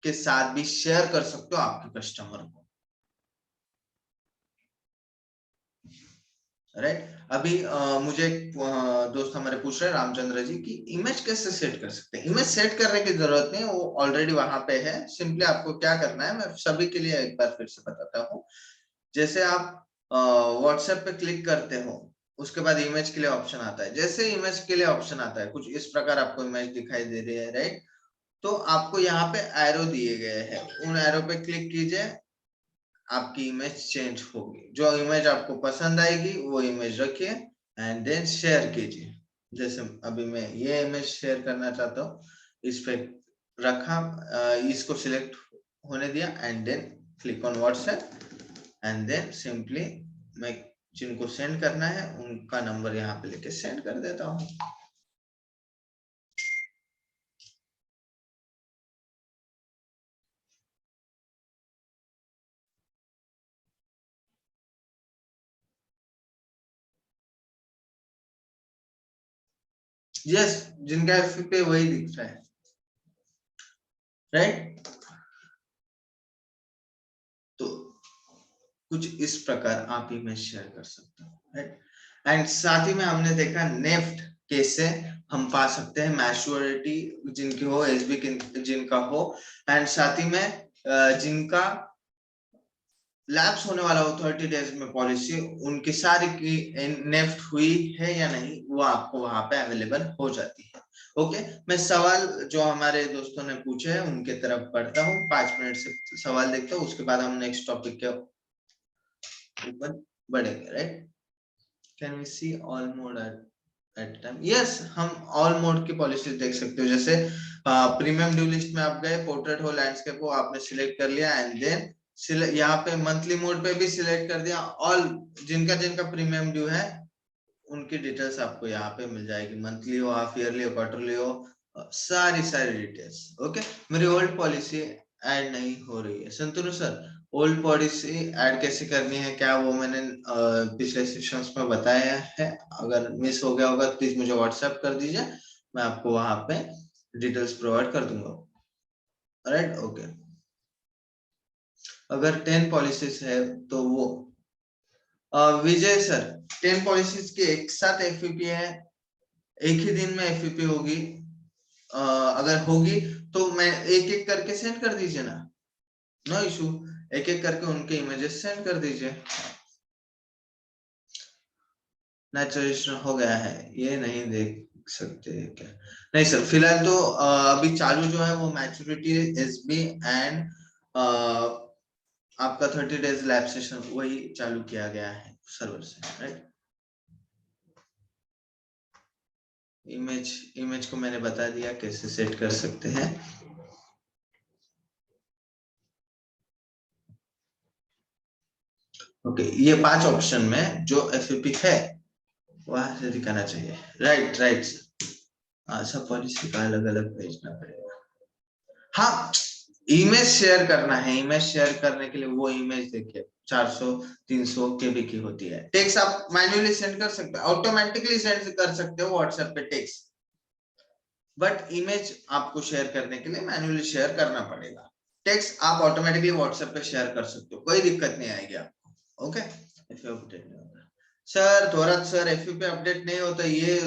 के साथ भी शेयर कर सकते हो आपके कस्टमर को, राइट। अभी मुझे दोस्त हमारे पूछ रहे हैं रामचंद्र जी की इमेज कैसे सेट कर सकते हैं। इमेज सेट करने की जरूरत नहीं, वो ऑलरेडी वहां पे है। सिंपली आपको क्या करना है, मैं सभी के लिए एक बार फिर से बताता हूँ। जैसे आप व्हाट्सएप पे क्लिक करते हो, उसके बाद इमेज के लिए ऑप्शन आता है। जैसे इमेज के लिए ऑप्शन आता है, कुछ इस प्रकार आपको इमेज दिखाई दे रही है, राइट। तो आपको यहाँ पे एरो दिए गए हैं, उन एरो पे क्लिक कीजिए, आपकी इमेज चेंज होगी। जो इमेज आपको पसंद आएगी वो इमेज रखिए एंड देन शेयर कीजिए। जैसे अभी मैं ये इमेज शेयर करना चाहता हूँ, इस पे रखा, इसको सिलेक्ट होने दिया and then click on WhatsApp and then simply मैं जिनको सेंड करना है उनका नंबर यहाँ पे लेके सेंड कर देता हूँ। यस, जिनका एफ पे वही दिख रहा है, राइट। तो कुछ इस प्रकार आप इमेज शेयर कर सकते हो, राइट। एंड साथ ही में हमने देखा नेफ्ट कैसे हम पा सकते हैं, मैच्योरिटी जिनकी हो, एसबी जिनका हो, एंड साथ ही में जिनका लैप्स होने वाला हो 30 डेज में पॉलिसी, उनकी सारी की नेफ्ट हुई है या नहीं, वो आपको वहां पे अवेलेबल हो जाती है। ओके, मैं सवाल जो हमारे दोस्तों ने पूछे हैं उनके तरफ पढ़ता हूँ, 5 मिनट से सवाल देखता हूँ, उसके बाद हम नेक्स्ट टॉपिक के ऊपर बढ़ेंगे, right. Can we see all mode at time? Yes, हम ऑल मोड की पॉलिसी देख सकते हो। जैसे प्रीमियम ड्यू लिस्ट में आप गए, पोर्ट्रेट हो, लैंडस्केप हो, आपने सिलेक्ट कर लिया एंड देन यहाँ पे मंथली मोड पे भी सिलेक्ट कर दिया। ऑल जिनका जिनका प्रीमियम ड्यू है उनकी डिटेल्स आपको यहाँ पे मिल जाएगी, मंथली हो, हाफ ईयरली हो, क्वार्टरली हो, सारी सारी डिटेल्स। ओके, मेरी ओल्ड पॉलिसी ऐड नहीं हो रही है। Santanu sir, old policy add कैसे करनी है, क्या वो मैंने पिछले सेशंस में बताया है? अगर मिस हो गया होगा प्लीज मुझे व्हाट्सएप कर दीजिए, मैं आपको वहां पे डिटेल्स प्रोवाइड कर दूंगा, राइट। ओके, अगर 10 पॉलिसीज है तो वो विजय सर, 10 पॉलिसीज के एक साथ एफपीपी है, एक ही दिन में एफपीपी होगी। अगर होगी तो मैं एक एक करके सेंड कर दीजिए ना, नो इशू, एक एक करके उनके इमेजेस सेंड कर दीजिए। नेचुरलाइजेशन हो गया है, ये नहीं देख सकते क्या? नहीं सर, फिलहाल तो अभी चालू जो है वो मैच्योरिटी एसबी एंड आपका 30 डेज लैब सेशन वही चालू किया गया है सर्वर से, राइट। इमेज को मैंने बता दिया कैसे सेट कर सकते हैं। ओके, ये 5 ऑप्शन में जो एफपी है वहां से दिखाना चाहिए, राइट राइट। सब पॉलिसी का अलग अलग भेजना पड़ेगा। हाँ, इमेज शेयर करना है, इमेज शेयर करने के लिए वो इमेज देखिए 400 300 केबी की होती है। टेक्स्ट आप मैन्युअली सेंड कर सकते हो, ऑटोमेटिकली सेंड कर सकते हो व्हाट्सएप पे टेक्स्ट, बट इमेज आपको शेयर करने के लिए मैन्युअली शेयर करना पड़ेगा। टेक्स्ट आप ऑटोमेटिकली व्हाट्सएप पे शेयर कर सकते हो, कोई दिक्कत नहीं आएगी आपको। ओके, एफ अपडेट नहीं होता सर, थोड़ा सर एफ पे अपडेट नहीं होता, ये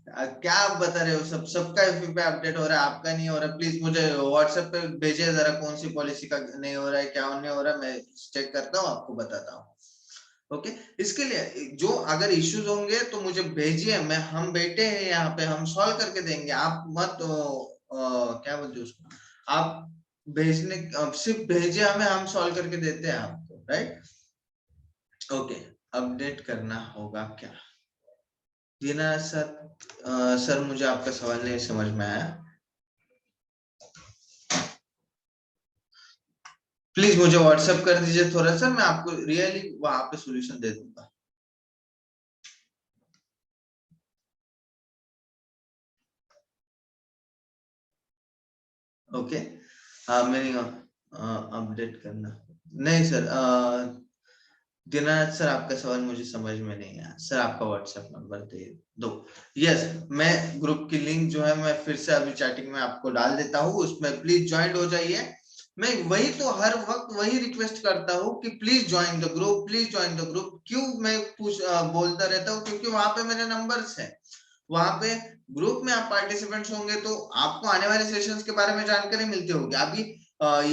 क्या आप बता रहे हो? सबका एफ पे अपडेट हो रहा है, आपका नहीं हो रहा। प्लीज मुझे व्हाट्सएप पे भेजिए जरा, कौन सी पॉलिसी का नहीं हो रहा है, क्या नहीं हो रहा है, मैं चेक करता हूँ, आपको बताता हूँ। ओके, इसके लिए जो अगर इश्यूज होंगे तो मुझे भेजिए, मैं हम बैठे हैं यहाँ पे, हम सॉल्व करके देंगे। आप मत क्या बोलते हैं उसको, आप भेजने सिर्फ भेजिए हमें, हम सॉल्व करके देते हैं आपको, राइट। ओके, अपडेट करना होगा क्या? दीना सर, सर मुझे आपका सवाल नहीं समझ में आया, प्लीज मुझे व्हाट्सएप कर दीजिए थोड़ा सा, मैं आपको रियली वहां पे सॉल्यूशन दे दूंगा। ओके, मैंने अपडेट करना नहीं सर। दीनानाथ सर, आपका सवाल मुझे समझ में नहीं आया सर, आपका व्हाट्सएप नंबर दे दो। यस, मैं ग्रुप की लिंक जो है मैं फिर से अभी चैटिंग में आपको डाल देता हूँ, उसमें प्लीज ज्वाइन हो जाइए। मैं वही तो हर वक्त वही रिक्वेस्ट करता हूँ कि please join the group, please join the group. क्यों मैं बोलता रहता हूँ? क्योंकि वहां पे मेरे नंबर्स है, वहां पे ग्रुप में आप पार्टिसिपेंट्स होंगे तो आपको आने वाले सेशंस के बारे में जानकारी मिलती होगी। अभी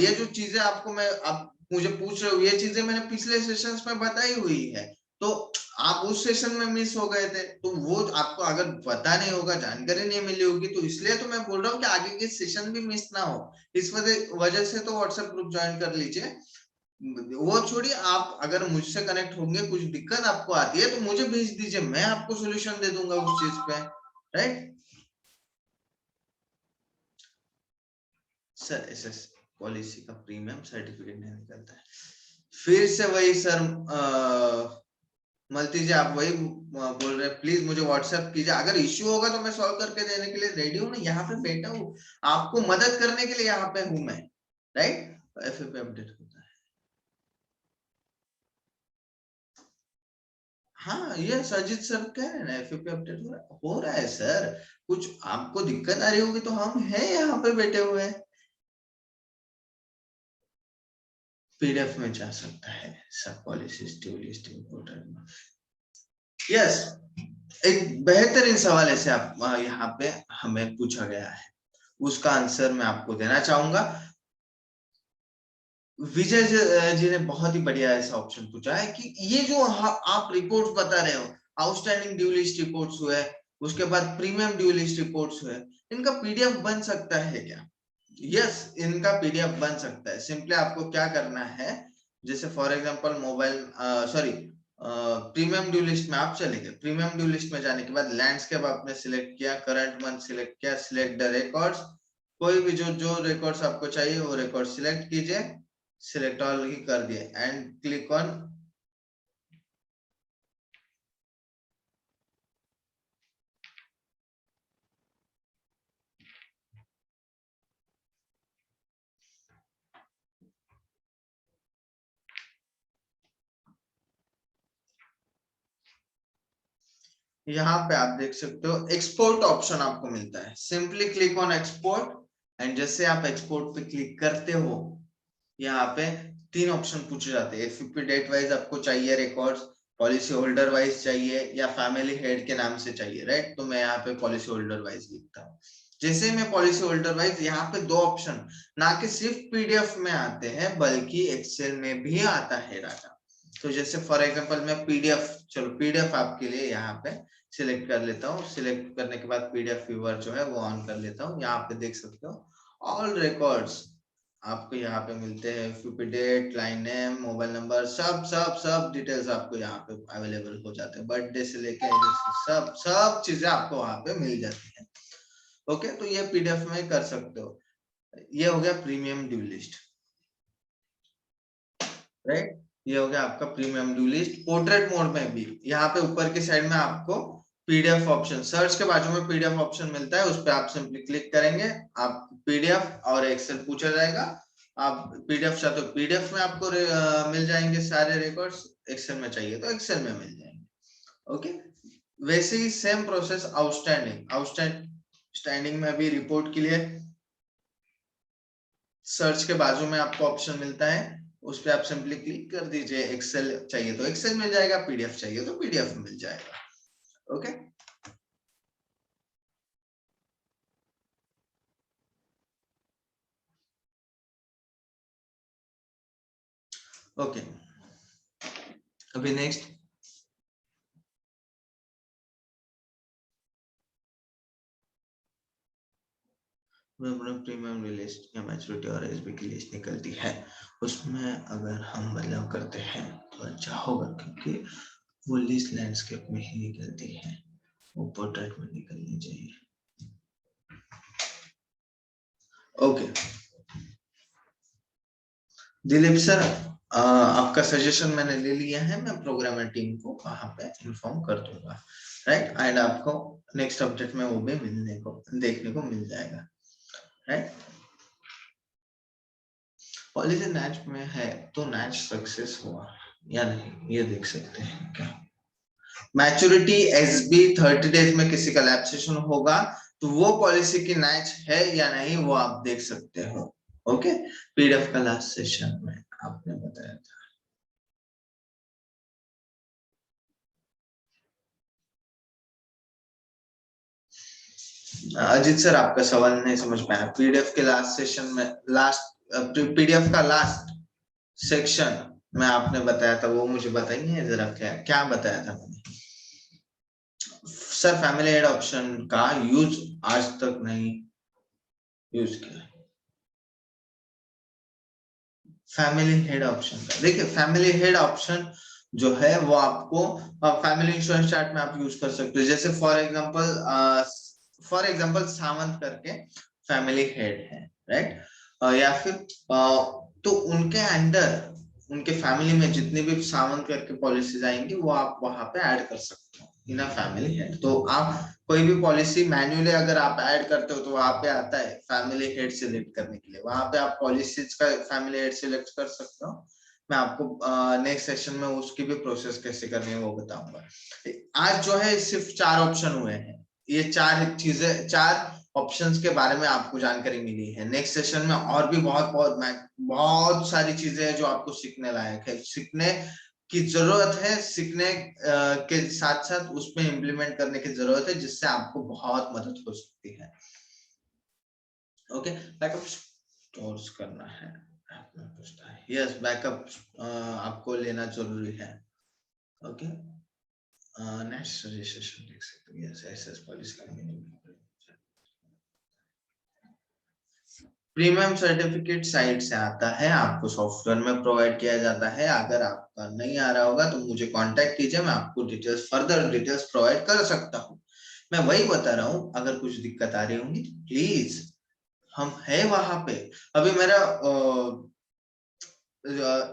ये जो चीजें आपको मैं आप मुझे पूछ रहे हो, ये चीजें मैंने पिछले सेशंस में बताई हुई है। तो आप उस सेशन में मिस हो गए थे, तो वो आपको अगर पता नहीं होगा, जानकारी नहीं मिली होगी, तो इसलिए तो मैं बोल रहा हूँ कि आगे के सेशन भी मिस ना हो। इस वजह से तो व्हाट्सएप ग्रुप ज्वाइन कर लीजिए। वो छोड़िए, आप अगर मुझसे कनेक्ट होंगे, कुछ दिक्कत आपको आती है तो मुझे भेज दीजिए, मैं आपको सोल्यूशन दे दूंगा उस चीज पे, राइट। सर एसएस पॉलिसी का प्रीमियम सर्टिफिकेट नहीं निकलता है, फिर से वही सर। मलती जी आप वही बोल रहे हैं, प्लीज मुझे व्हाट्सएप कीजिए, अगर इश्यू होगा तो मैं सॉल्व करके देने के लिए रेडी हूँ ना, यहाँ पे बैठा हूँ, आपको मदद करने के लिए यहाँ पे हूँ मैं, राइट। एफएपी अपडेट होता है, हाँ ये अजित सर कह रहे हैं ना, एफएपी अपडेट हो रहा है सर। कुछ आपको दिक्कत आ रही होगी तो हम हैं यहाँ पे बैठे हुए हैं, पीडीएफ में जा सकता है सब policies due list important. Yes, एक बेहतरीन सवाल ऐसे आप यहाँ पे हमें पूछा गया है, उसका आंसर मैं आपको देना चाहूंगा। विजय जी ने बहुत ही बढ़िया ऐसा ऑप्शन पूछा है कि ये जो आप रिपोर्ट्स बता रहे हो, आउटस्टैंडिंग ड्यू लिस्ट रिपोर्ट्स हुए, उसके बाद प्रीमियम ड्यू लिस्ट रिपोर्ट्स हुए, इनका पीडीएफ बन सकता है क्या? यस, इनका पीडीएफ बन सकता है। सिंपली आपको क्या करना है, जैसे for example mobile sorry premium due list में आप चले गए, प्रीमियम ड्यू लिस्ट में जाने के बाद लैंडस्केप आपने सिलेक्ट किया, करंट मंथ सिलेक्ट किया, सिलेक्ट द रिकॉर्ड्स, कोई भी जो जो रिकॉर्ड्स आपको चाहिए वो रिकॉर्ड सिलेक्ट कीजिए, सिलेक्ट ऑल ही कर दिए एंड क्लिक ऑन। यहाँ पे आप देख सकते हो एक्सपोर्ट ऑप्शन आपको मिलता है, simply click on export and जैसे आप एक्सपोर्ट पे क्लिक करते हो, यहाँ पे तीन ऑप्शन पूछे जाते हैं, एफपी डेट वाइज आपको चाहिए रिकॉर्ड्स, पॉलिसी होल्डर वाइज चाहिए, या फैमिली हेड के नाम से चाहिए, राइट। तो मैं यहाँ पे पॉलिसी होल्डर वाइज लिखता हूँ। जैसे मैं पॉलिसी होल्डर वाइज, यहाँ पे दो ऑप्शन ना कि सिर्फ पीडीएफ में आते हैं बल्कि एक्सेल में भी आता है डाटा। तो जैसे फॉर एग्जांपल मैं पीडीएफ, चलो पीडीएफ आपके लिए यहाँ पे सिलेक्ट कर लेता हूँ, सिलेक्ट करने के बाद पीडीएफ व्यूअर जो है वो ऑन कर लेता हूँ। यहाँ पे देख सकते हो ऑल रिकॉर्ड्स आपको यहाँ पे मिलते हैं, FP date, line name, mobile number, सब सब सब डिटेल्स आपको यहाँ पे अवेलेबल हो जाते हैं, बर्थडे से लेके सब सब चीजें आपको वहां पे मिल जाती हैं। ओके, तो ये पीडीएफ में कर सकते हो। ये हो गया प्रीमियम ड्यू लिस्ट, राइट। ये हो गया आपका premium due list. Portrait mode में भी यहाँ पे ऊपर की साइड में आपको पीडीएफ ऑप्शन, सर्च के बाजू में पीडीएफ ऑप्शन मिलता है, उस पर आप सिंपली क्लिक करेंगे, आप पीडीएफ और एक्सेल पूछा जाएगा। आप पीडीएफ चाहते हो पीडीएफ में आपको मिल जाएंगे सारे रिकॉर्ड्स, एक्सेल में चाहिए तो एक्सेल में मिल जाएंगे। ओके, वैसे ही सेम प्रोसेस आउटस्टैंडिंग में भी रिपोर्ट के लिए सर्च के बाजू में आपको ऑप्शन मिलता है, उस पर आप सिंपली क्लिक कर दीजिए, एक्सेल चाहिए तो एक्सेल मिल जाएगा, पीडीएफ चाहिए तो पीडीएफ मिल जाएगा। ओके, ओके, अभी नेक्स्ट प्रीमियम लिस्ट या मैच्योरिटी और एसबी की लिस्ट निकलती है, उसमें अगर हम बदलाव करते हैं तो अच्छा होगा, क्योंकि वो लिस्ट लैंडस्केप में ही निकलती है, वो पोर्ट्रेट में निकलनी चाहिए। ओके दिलीप सर, आपका सजेशन मैंने ले लिया है, मैं प्रोग्रामर टीम को वहां पे इन्फॉर्म कर दूंगा, राइट। एंड आपको नेक्स्ट अपडेट में वो भी मिलने को देखने को मिल जाएगा, राइट। पॉलिसी नैच में है तो नैच सक्सेस हुआ या नहीं ये देख सकते हैं क्या। मैच्योरिटी एसबी 30 डेज में किसी का लैप्सेशन होगा तो वो पॉलिसी की नैच है या नहीं वो आप देख सकते हो। ओके, पीडीएफ का लास्ट सेशन में आपने बताया था। अजीत सर आपका सवाल नहीं समझ पाया, पीडीएफ के लास्ट सेशन में, लास्ट पीडीएफ का लास्ट सेक्शन मैं आपने बताया था वो मुझे बताइए जरा, क्या क्या बताया था मैंने? सर फैमिली हेड ऑप्शन का यूज आज तक नहीं यूज किया। फैमिली हेड ऑप्शन का देखिए, फैमिली हेड ऑप्शन जो है वो आपको फैमिली इंश्योरेंस चार्ट में आप यूज कर सकते हो। जैसे फॉर एग्जांपल सावंत करके फैमिली हेड है, राइट? या फिर तो उनके अंडर, उनके फैमिली में जितने भी सावंत करके पॉलिसीज आएंगी वो आप वहां पे ऐड कर सकते हो इन अ फैमिली हेड। तो आप कोई भी पॉलिसी मैन्युअली अगर आप ऐड करते हो तो वहां पे आता है फैमिली हेड सिलेक्ट करने के लिए, वहां पे आप पॉलिसीज का फैमिली हेड सिलेक्ट कर सकते हो। मैं आपको नेक्स्ट सेशन में उसकी भी प्रोसेस कैसे करनी है वो बताऊंगा। आज जो है सिर्फ 4 ऑप्शन हुए हैं, ये 4 चीजें, 4 ऑप्शंस के बारे में आपको जानकारी मिली है। नेक्स्ट सेशन में और भी बहुत बहुत बहुत सारी चीजें हैं जो आपको सीखने लायक है, सीखने की जरूरत है, सीखने के साथ साथ उसमें इम्प्लीमेंट करने की जरूरत है, जिससे आपको बहुत मदद हो सकती है। ओके, बैकअप स्टोर्स करना है, पूछता है यस बैकअप आपको लेना जरूरी है। ओके, नेक्स्ट रजिस्ट्रेशन देख सकते हो, yes SS policy company. Premium certificate site से आता है, आपको सॉफ्टवेयर में प्रोवाइड किया जाता है। अगर आपका नहीं आ रहा होगा तो मुझे कांटेक्ट कीजिए, मैं आपको डिटेल्स, फर्दर डिटेल्स प्रोवाइड कर सकता हूँ। मैं वही बता रहा हूँ, अगर कुछ दिक्कत आ रही होंगी प्लीज, हम है वहां पे। अभी मेरा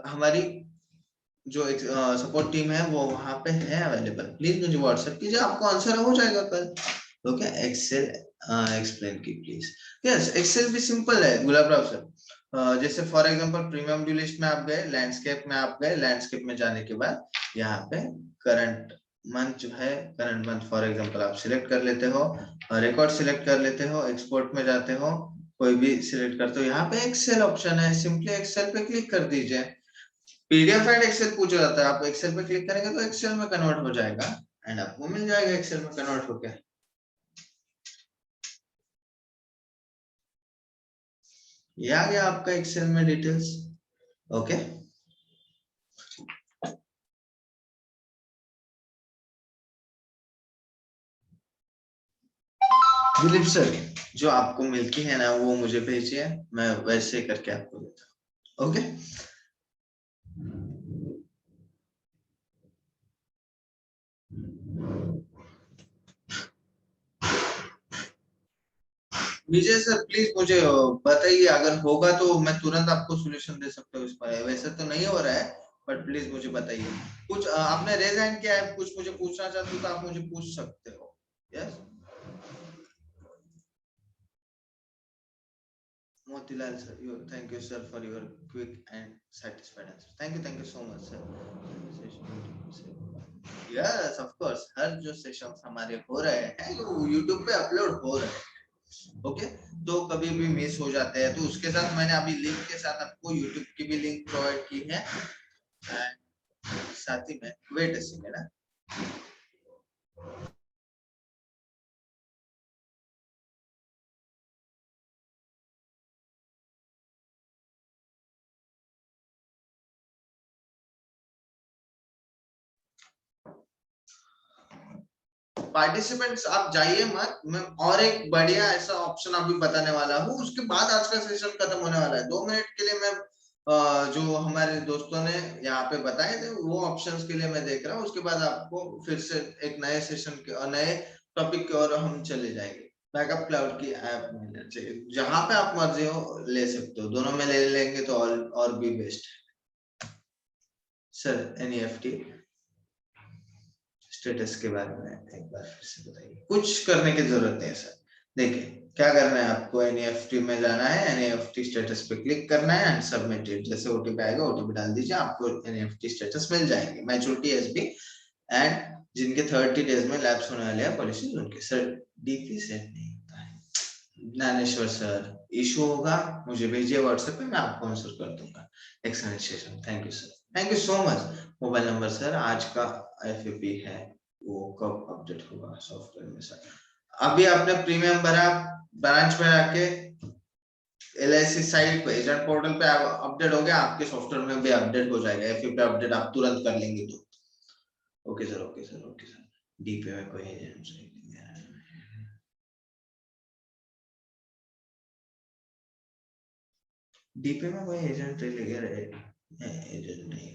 हमारी जो सपोर्ट टीम है वो वहां पे है अवेलेबल, प्लीज मुझे व्हाट्सएप कीजिए, आपको आंसर हो जाएगा कल। ओके, एक्सेल एक्सप्लेन की प्लीज। यस, एक्सेल भी सिंपल है गुलाब राव सर। जैसे for example premium due list में आप गए, लैंडस्केप में आप गए, लैंडस्केप में जाने के बाद यहाँ पे करंट मंथ जो है, करंट मंथ फॉर एग्जांपल आप सिलेक्ट कर लेते हो, रिकॉर्ड सिलेक्ट कर लेते हो, एक्सपोर्ट में जाते हो, कोई भी सिलेक्ट करते हो, यहाँ पे एक्सेल ऑप्शन है, सिंपली एक्सेल पे क्लिक कर दीजिए। पीडीएफ एंड एक्सेल पूछा जाता है, आप एक्सेल पे क्लिक करेंगे तो एक्सेल में कन्वर्ट हो जाएगा एंड आपको मिल जाएगा एक्सेल में कन्वर्ट होके। ये आ गया आपका एक्सेल में डिटेल्स। ओके, दिलीप सर, जो आपको मिलती है ना वो मुझे भेजिए, मैं वैसे करके आपको देता हूँ। ओके, विजय सर प्लीज मुझे बताइए, अगर होगा तो मैं तुरंत आपको सोल्यूशन दे सकता हूँ इस पर। वैसे तो नहीं हो रहा है, बट प्लीज मुझे बताइए। कुछ आपने रेज हैंड किया है, कुछ मुझे पूछना चाहते हो तो आप मुझे पूछ सकते हो। Yes, Motilal sir, thank you sir for your quick and satisfied answer. Thank you so much sir. Yes, of course. हर जो सेशंस हमारे हो रहे हैं वो YouTube पे अपलोड हो रहे हैं। ओके, तो कभी भी मिस हो जाते हैं तो उसके साथ मैंने अभी लिंक के साथ आपको YouTube की भी लिंक प्रोवाइड की है। साथ ही में वेट अ सेकंड ना, पार्टिसिपेंट्स आप जाइए मत, मैं और एक बढ़िया ऐसा ऑप्शन अभी बताने वाला हूँ, उसके बाद आज का सेशन खत्म होने वाला है। 2 मिनट के लिए मैं जो हमारे दोस्तों ने यहाँ पे बताए थे वो ऑप्शंस के लिए मैं देख रहा हूँ, उसके बाद आपको फिर से एक नए सेशन के नए टॉपिक की ओर हम चले जाएंगे। बैकअप क्लाउड की ऐप मिलना चाहिए, जहां पे आप मर्जी हो ले सकते हो, दोनों में ले लेंगे तो और भी बेस्ट है सर। एनईएफटी स्टेटस के बारे में एक बार फिर से बताइए। कुछ करने की जरूरत नहीं है सर, देखिए क्या करना है आपको, एनईएफटी में जाना है, एनईएफटी स्टेटस पे क्लिक करना है एंड सबमिट इट। जैसे ओटीपी आएगा ओटीपी डाल दीजिए, आपको एनईएफटी स्टेटस मिल जाएंगे, मैच्योरिटी एसबी एंड जिनके 30 डेज में लैप्स होने वाले हैं पॉलिसी उनके। सर डीपी सेट नहीं होता है ज्ञानेश्वर सर, इशू होगा मुझे भेजिए व्हाट्सएप पे, मैं आपको आंसर कर दूंगा। Excellent session, thank you sir, thank you so much. Mobile number sir, आज का एफएपी है वो कब अपडेट होगा सॉफ्टवेयर में सर? अभी आपने प्रीमियम भरा, ब्रांच में आके LIC साइट पे एजेंट पोर्टल पे अपडेट हो गया, आपके सॉफ्टवेयर में भी अपडेट हो जाएगा। FA पे अपडेट आप तुरंत कर लेंगे तो okay sir, okay sir, okay sir. DP में कोई एजेंट DP में कोई एजेंट एजेंट नहीं,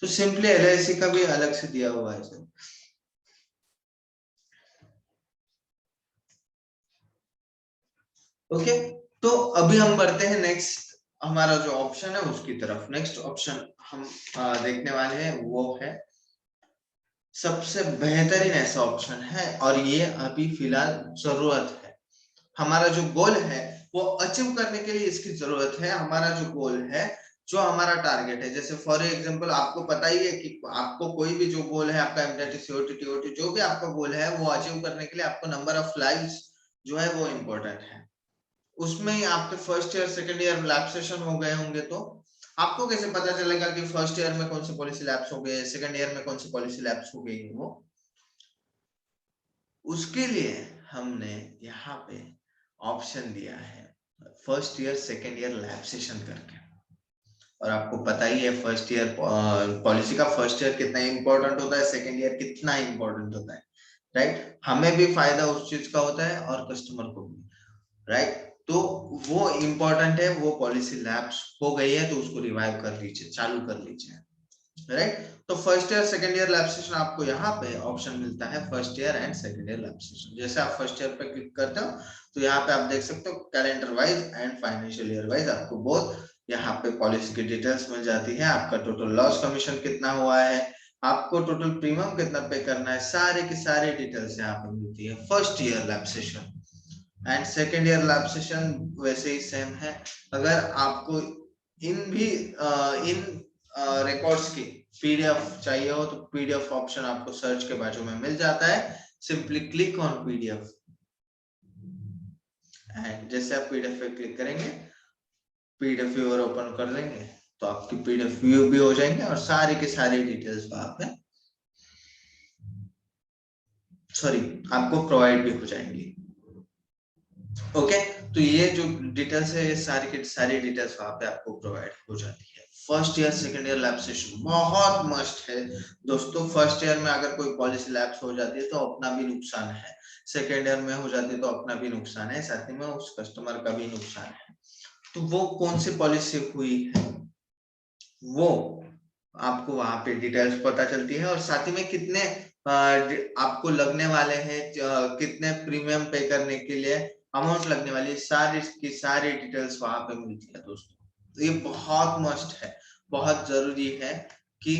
तो सिंपली LIC का भी अलग से दिया हुआ है सर। ओके, तो अभी हम बढ़ते हैं नेक्स्ट हमारा जो ऑप्शन है उसकी तरफ। नेक्स्ट ऑप्शन हम देखने वाले हैं वो है सबसे बेहतरीन ऐसा ऑप्शन है, और ये अभी फिलहाल जरूरत है। हमारा जो गोल है वो अचीव करने के लिए इसकी जरूरत है। हमारा जो गोल है, जो हमारा टारगेट है, जैसे फॉर एग्जांपल आपको पता ही है कि आपको कोई भी जो गोल है आपका MDT COT TOT जो भी आपका गोल है वो अचीव करने के लिए आपको नंबर ऑफ लाइव्स जो है वो इम्पोर्टेंट है। उसमें ही आपके first year second year lab session हो गए होंगे, तो आपको कैसे पता चलेगा कि फर्स्ट ईयर में कौन सी पॉलिसी लैब्स हो गए, सेकंड ईयर में कौन सी पॉलिसी लैब्स हो गई? वो उसके लिए हमने यहाँ पे ऑप्शन दिया है first year second year lab session करके। और आपको पता ही है फर्स्ट ईयर पॉलिसी का फर्स्ट ईयर कितना इंपॉर्टेंट होता है, सेकंड ईयर कितना इंपॉर्टेंट होता है, राइट? हमें भी फायदा उस चीज का होता है और कस्टमर को भी, राइट? तो वो इम्पोर्टेंट है, वो पॉलिसी लैब्स हो गई है तो उसको रिवाइव कर लीजिए, चालू कर लीजिए, राइट? तो first year second year lab session आपको यहाँ पे ऑप्शन मिलता है first year and second year lab session. जैसे आप फर्स्ट ईयर पे क्लिक करते हो तो यहाँ पे आप देख सकते हो calendar wise and financial year wise आपको बोथ यहाँ पे पॉलिसी की डिटेल्स मिल जाती है। आपका टोटल लॉस कमीशन कितना हुआ है, आपको टोटल प्रीमियम कितना पे करना है, सारे की सारी डिटेल्स यहाँ पे मिलती है first year lab session. And second year lab session वैसे ही सेम है। अगर आपको इन रिकॉर्ड्स की PDF चाहिए हो तो PDF ऑप्शन आपको सर्च के बाजू में मिल जाता है। Simply click on PDF and जैसे आप PDF पे क्लिक करेंगे, PDF व्यूअर ओपन कर देंगे तो आपकी PDF व्यू भी हो जाएंगे और सारी की सारी डिटेल्स वहां पे आपको प्रोवाइड भी हो जाएंगी। ओके, तो ये जो डिटेल्स है, ये सारी की सारी डिटेल्स वहां पे आपको प्रोवाइड हो जाती है। First year second year lab session बहुत मस्ट है दोस्तों। फर्स्ट ईयर में अगर कोई पॉलिसी लैब्स हो जाती है तो अपना भी नुकसान है, सेकंड ईयर में हो जाती है तो अपना भी नुकसान है, साथ ही में उस कस्टमर का भी नुकसान है। तो वो कौन सी पॉलिसी हुई है वो आपको वहां पे डिटेल्स पता चलती है, और साथ ही में कितने आपको लगने वाले हैं, कितने प्रीमियम पे करने के लिए अमाउंट लगने वाली है, सारी की सारी डिटेल्स वहां पे मिलती है दोस्तों। तो ये बहुत मस्ट है, बहुत जरूरी है कि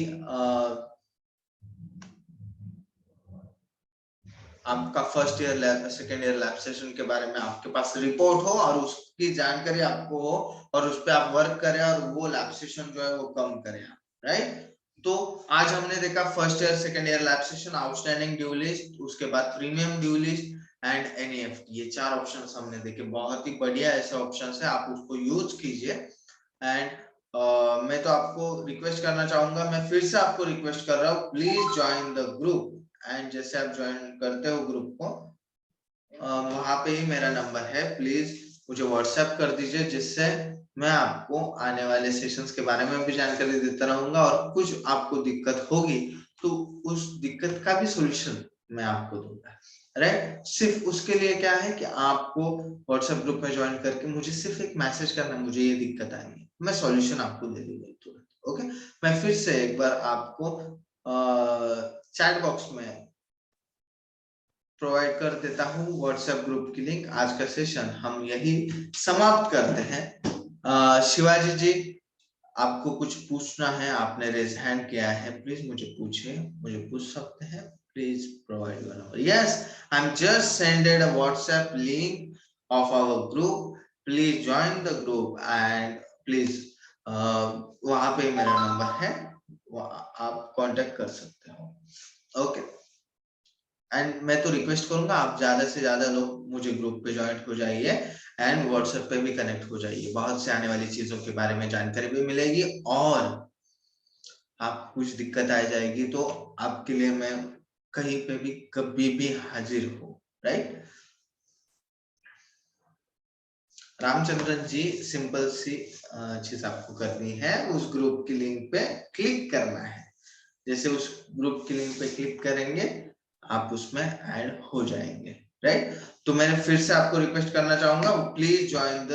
आपका first year lab second year lab session के बारे में आपके पास रिपोर्ट हो और उसकी जानकारी आपको हो और उस पर आप वर्क करें और वो लैब सेशन जो है वो कम करें, राइट? तो आज हमने देखा first year second year lab session, outstanding due list, उसके बाद premium due list and NEFT। ये 4 ऑप्शंस हमने देखे, बहुत ही बढ़िया ऐसे ऑप्शंस है, आप उसको यूज कीजिए। एंड मैं तो आपको रिक्वेस्ट करना चाहूंगा, मैं फिर से आपको रिक्वेस्ट कर रहा हूँ, please join the group. And जैसे आप ज्वाइन करते हो ग्रुप को, वहां पे ही मेरा नंबर है, प्लीज मुझे व्हाट्सएप कर दीजिए, जिससे मैं आपको आने वाले सेशंस के बारे में भी जानकारी देता रहूंगा, और कुछ आपको दिक्कत होगी तो उस दिक्कत का भी सॉल्यूशन मैं आपको दूंगा, राइट? सिर्फ उसके लिए क्या है कि आपको व्हाट्सएप ग्रुप में ज्वाइन करके मुझे सिर्फ एक मैसेज करना, मुझे ये दिक्कत आई है, मैं सॉल्यूशन आपको दे दूंगा तुरंत। ओके, मैं फिर से एक बार आपको चैट बॉक्स में प्रोवाइड कर देता हूँ व्हाट्सएप ग्रुप की लिंक। आज का सेशन हम यही समाप्त करते हैं। शिवाजी जी, आपको कुछ पूछना है, आपने रेज हैंड किया है, प्लीज मुझे पूछिए, मुझे पूछ सकते हैं, please provide your number. Yes, I am just sended a WhatsApp link of our group, please join the group and please वहां पे मेरा नंबर है, आप कांटेक्ट कर सकते हो। ओके, एंड मैं तो रिक्वेस्ट करूंगा आप ज्यादा से ज्यादा लोग मुझे ग्रुप पे ज्वाइन हो जाइए एंड व्हाट्सएप पे भी कनेक्ट हो जाइए, बहुत से आने वाली चीजों के बारे में जानकारी भी मिलेगी, और आप कुछ दिक्कत आ जाएगी तो आपके लिए मैं कहीं पे भी कभी भी हाजिर हूँ, राइट? रामचंद्रन जी, सिंपल सी चीज आपको करनी है, उस ग्रुप की लिंक पे क्लिक करना है। जैसे उस ग्रुप की लिंक पे क्लिक करेंगे आप उसमें ऐड हो जाएंगे, राइट। तो मैं फिर से आपको रिक्वेस्ट करना चाहूंगा, प्लीज ज्वाइन द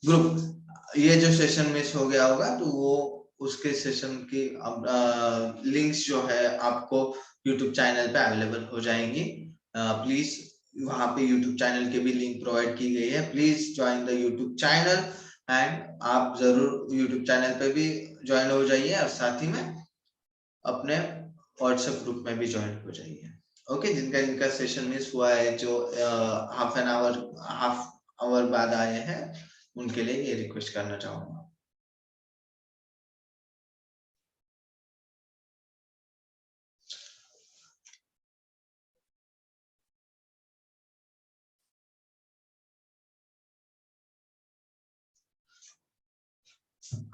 ग्रुप। ये जो सेशन मिस हो गया होगा तो वो उसके सेशन की लिंक्स जो है आपको यूट्यूब चैनल पे अवेलेबल हो जाएंगी। प्लीज वहां पे यूट्यूब चैनल के भी लिंक प्रोवाइड की गई है, please join the YouTube channel. And आप जरूर यूट्यूब चैनल पे भी ज्वाइन हो जाइए और साथ ही में अपने व्हाट्सएप ग्रुप में भी ज्वाइन हो जाइए। ओके, जिनका सेशन मिस हुआ है, जो हाफ आवर बाद आए हैं, उनके लिए ये रिक्वेस्ट करना चाहूंगा।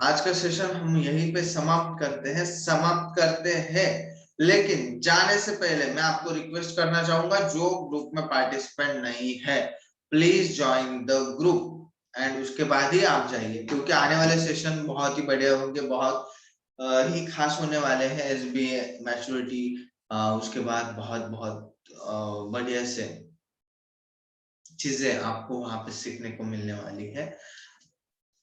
आज का सेशन हम यहीं पे समाप्त करते हैं। लेकिन जाने से पहले मैं आपको रिक्वेस्ट करना चाहूंगा, जो ग्रुप में पार्टिसिपेंट नहीं है, please join the group and उसके बाद ही आप जाइए, क्योंकि आने वाले सेशन बहुत ही बढ़िया होंगे, बहुत ही खास होने वाले हैं। एसबीए मैच्योरिटी, उसके बाद बहुत बहुत बढ़िया से चीजें आपको वहां पे सीखने को मिलने वाली है।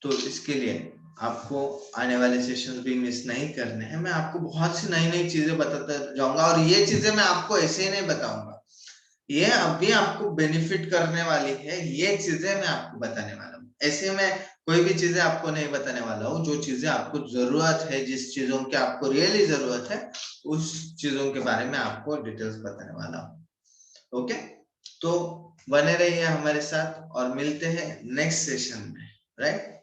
तो इसके लिए आपको आने वाले सेशन भी मिस नहीं करने हैं। मैं आपको बहुत सी नई नई चीजें बताता जाऊंगा, और ये चीजें मैं आपको ऐसे ही नहीं बताऊंगा, ये अभी आपको बेनिफिट करने वाली है। ये चीजें मैं आपको बताने वाला हूँ, ऐसे में कोई भी चीजें आपको नहीं बताने वाला हूँ। जो चीजें आपको जरूरत है, जिस चीजों की आपको रियली जरूरत है, उस चीजों के बारे में आपको डिटेल्स बताने वाला हूँ। ओके, तो बने रहिए हमारे साथ और मिलते हैं नेक्स्ट सेशन में, राइट।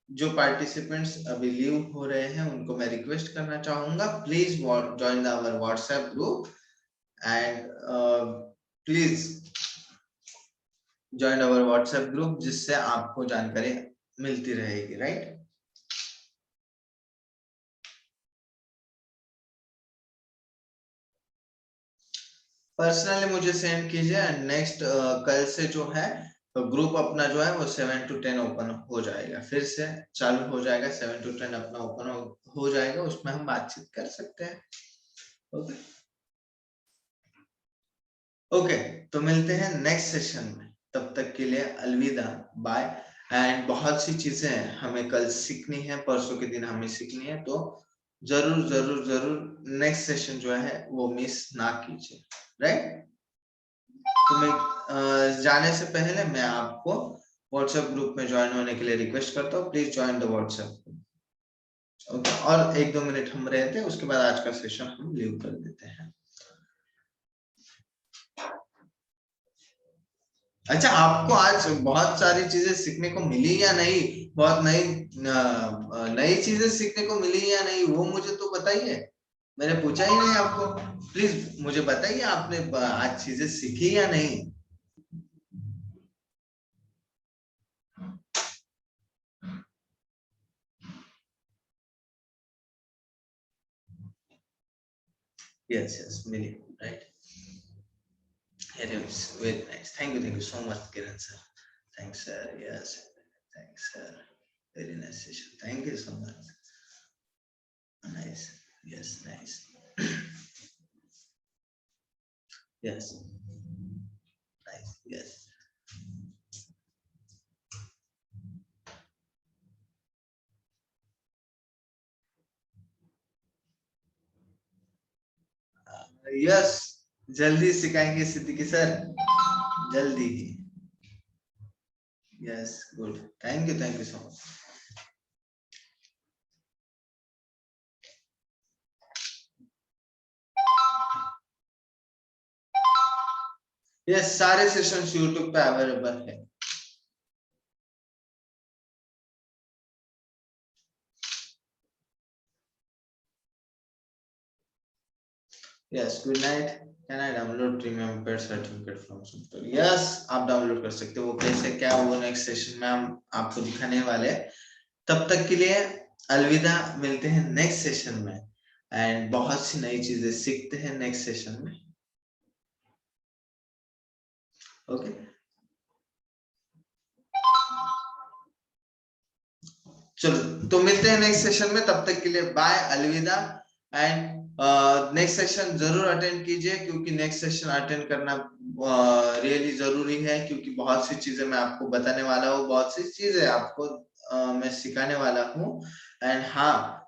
जो पार्टिसिपेंट्स अभी लीव हो रहे हैं उनको मैं रिक्वेस्ट करना चाहूंगा, please join our WhatsApp group and please join our WhatsApp group, जिससे आपको जानकारी मिलती रहेगी, राइट। पर्सनली मुझे सेंड कीजिए। नेक्स्ट कल से जो है ग्रुप अपना जो है वो 7 to 10 ओपन हो जाएगा, फिर से चालू हो जाएगा। 7 to 10 अपना ओपन हो जाएगा, उसमें हम बातचीत कर सकते हैं। ओके ओके, तो मिलते हैं नेक्स्ट सेशन में। तब तक के लिए अलविदा, बाय। एंड बहुत सी चीजें हमें कल सीखनी है, परसों के दिन हमें सीखनी है, तो जरूर जरूर जरूर नेक्स्ट सेशन जो है वो मिस ना कीजिए, राइट। तो मैं जाने से पहले मैं आपको व्हाट्सएप ग्रुप में ज्वाइन होने के लिए रिक्वेस्ट करता हूँ, please join the WhatsApp. Okay, और 1-2 मिनट हम रहते हैं, उसके बाद आज का सेशन हम लीव कर देते हैं। अच्छा, आपको आज बहुत सारी चीजें सीखने को मिली या नहीं? बहुत नई नई चीजें सीखने को मिली या नहीं, वो मुझे तो बताइए। मैंने पूछा ही नहीं आपको, प्लीज मुझे बताइए, आपने आज चीजें सीखी या नहीं? Yes yes, milli, right. Very nice. Thank you so much, Kiran sir. Thanks, sir. Yes, thanks, sir. Very nice session. Thank you so much. Nice. Yes, nice. Yes. Nice. Yes. Yes, जल्दी सिखाएंगे Siddiqui sir, जल्दी ही। Yes, good. Thank you so much. Yes, सारे sessions YouTube पे available है। Yes, good night. Can I download premium paid certificate from software? Yes, आप download कर सकते हो। वो कैसे, क्या, वो नेक्स्ट सेशन में हम आपको दिखाने वाले हैं। तब तक के लिए अलविदा, मिलते हैं नेक्स्ट सेशन में एंड बहुत सी नई चीजें सीखते हैं नेक्स्ट सेशन में। ओके, चलो तो मिलते हैं नेक्स्ट सेशन में, तब तक के लिए बाय, अलविदा। एंड नेक्स्ट सेशन जरूर अटेंड कीजिए, क्योंकि नेक्स्ट सेशन अटेंड करना रियली जरूरी है, क्योंकि बहुत सी चीजें मैं आपको बताने वाला हूँ, बहुत सी चीजें आपको मैं सिखाने वाला हूँ। एंड हाँ,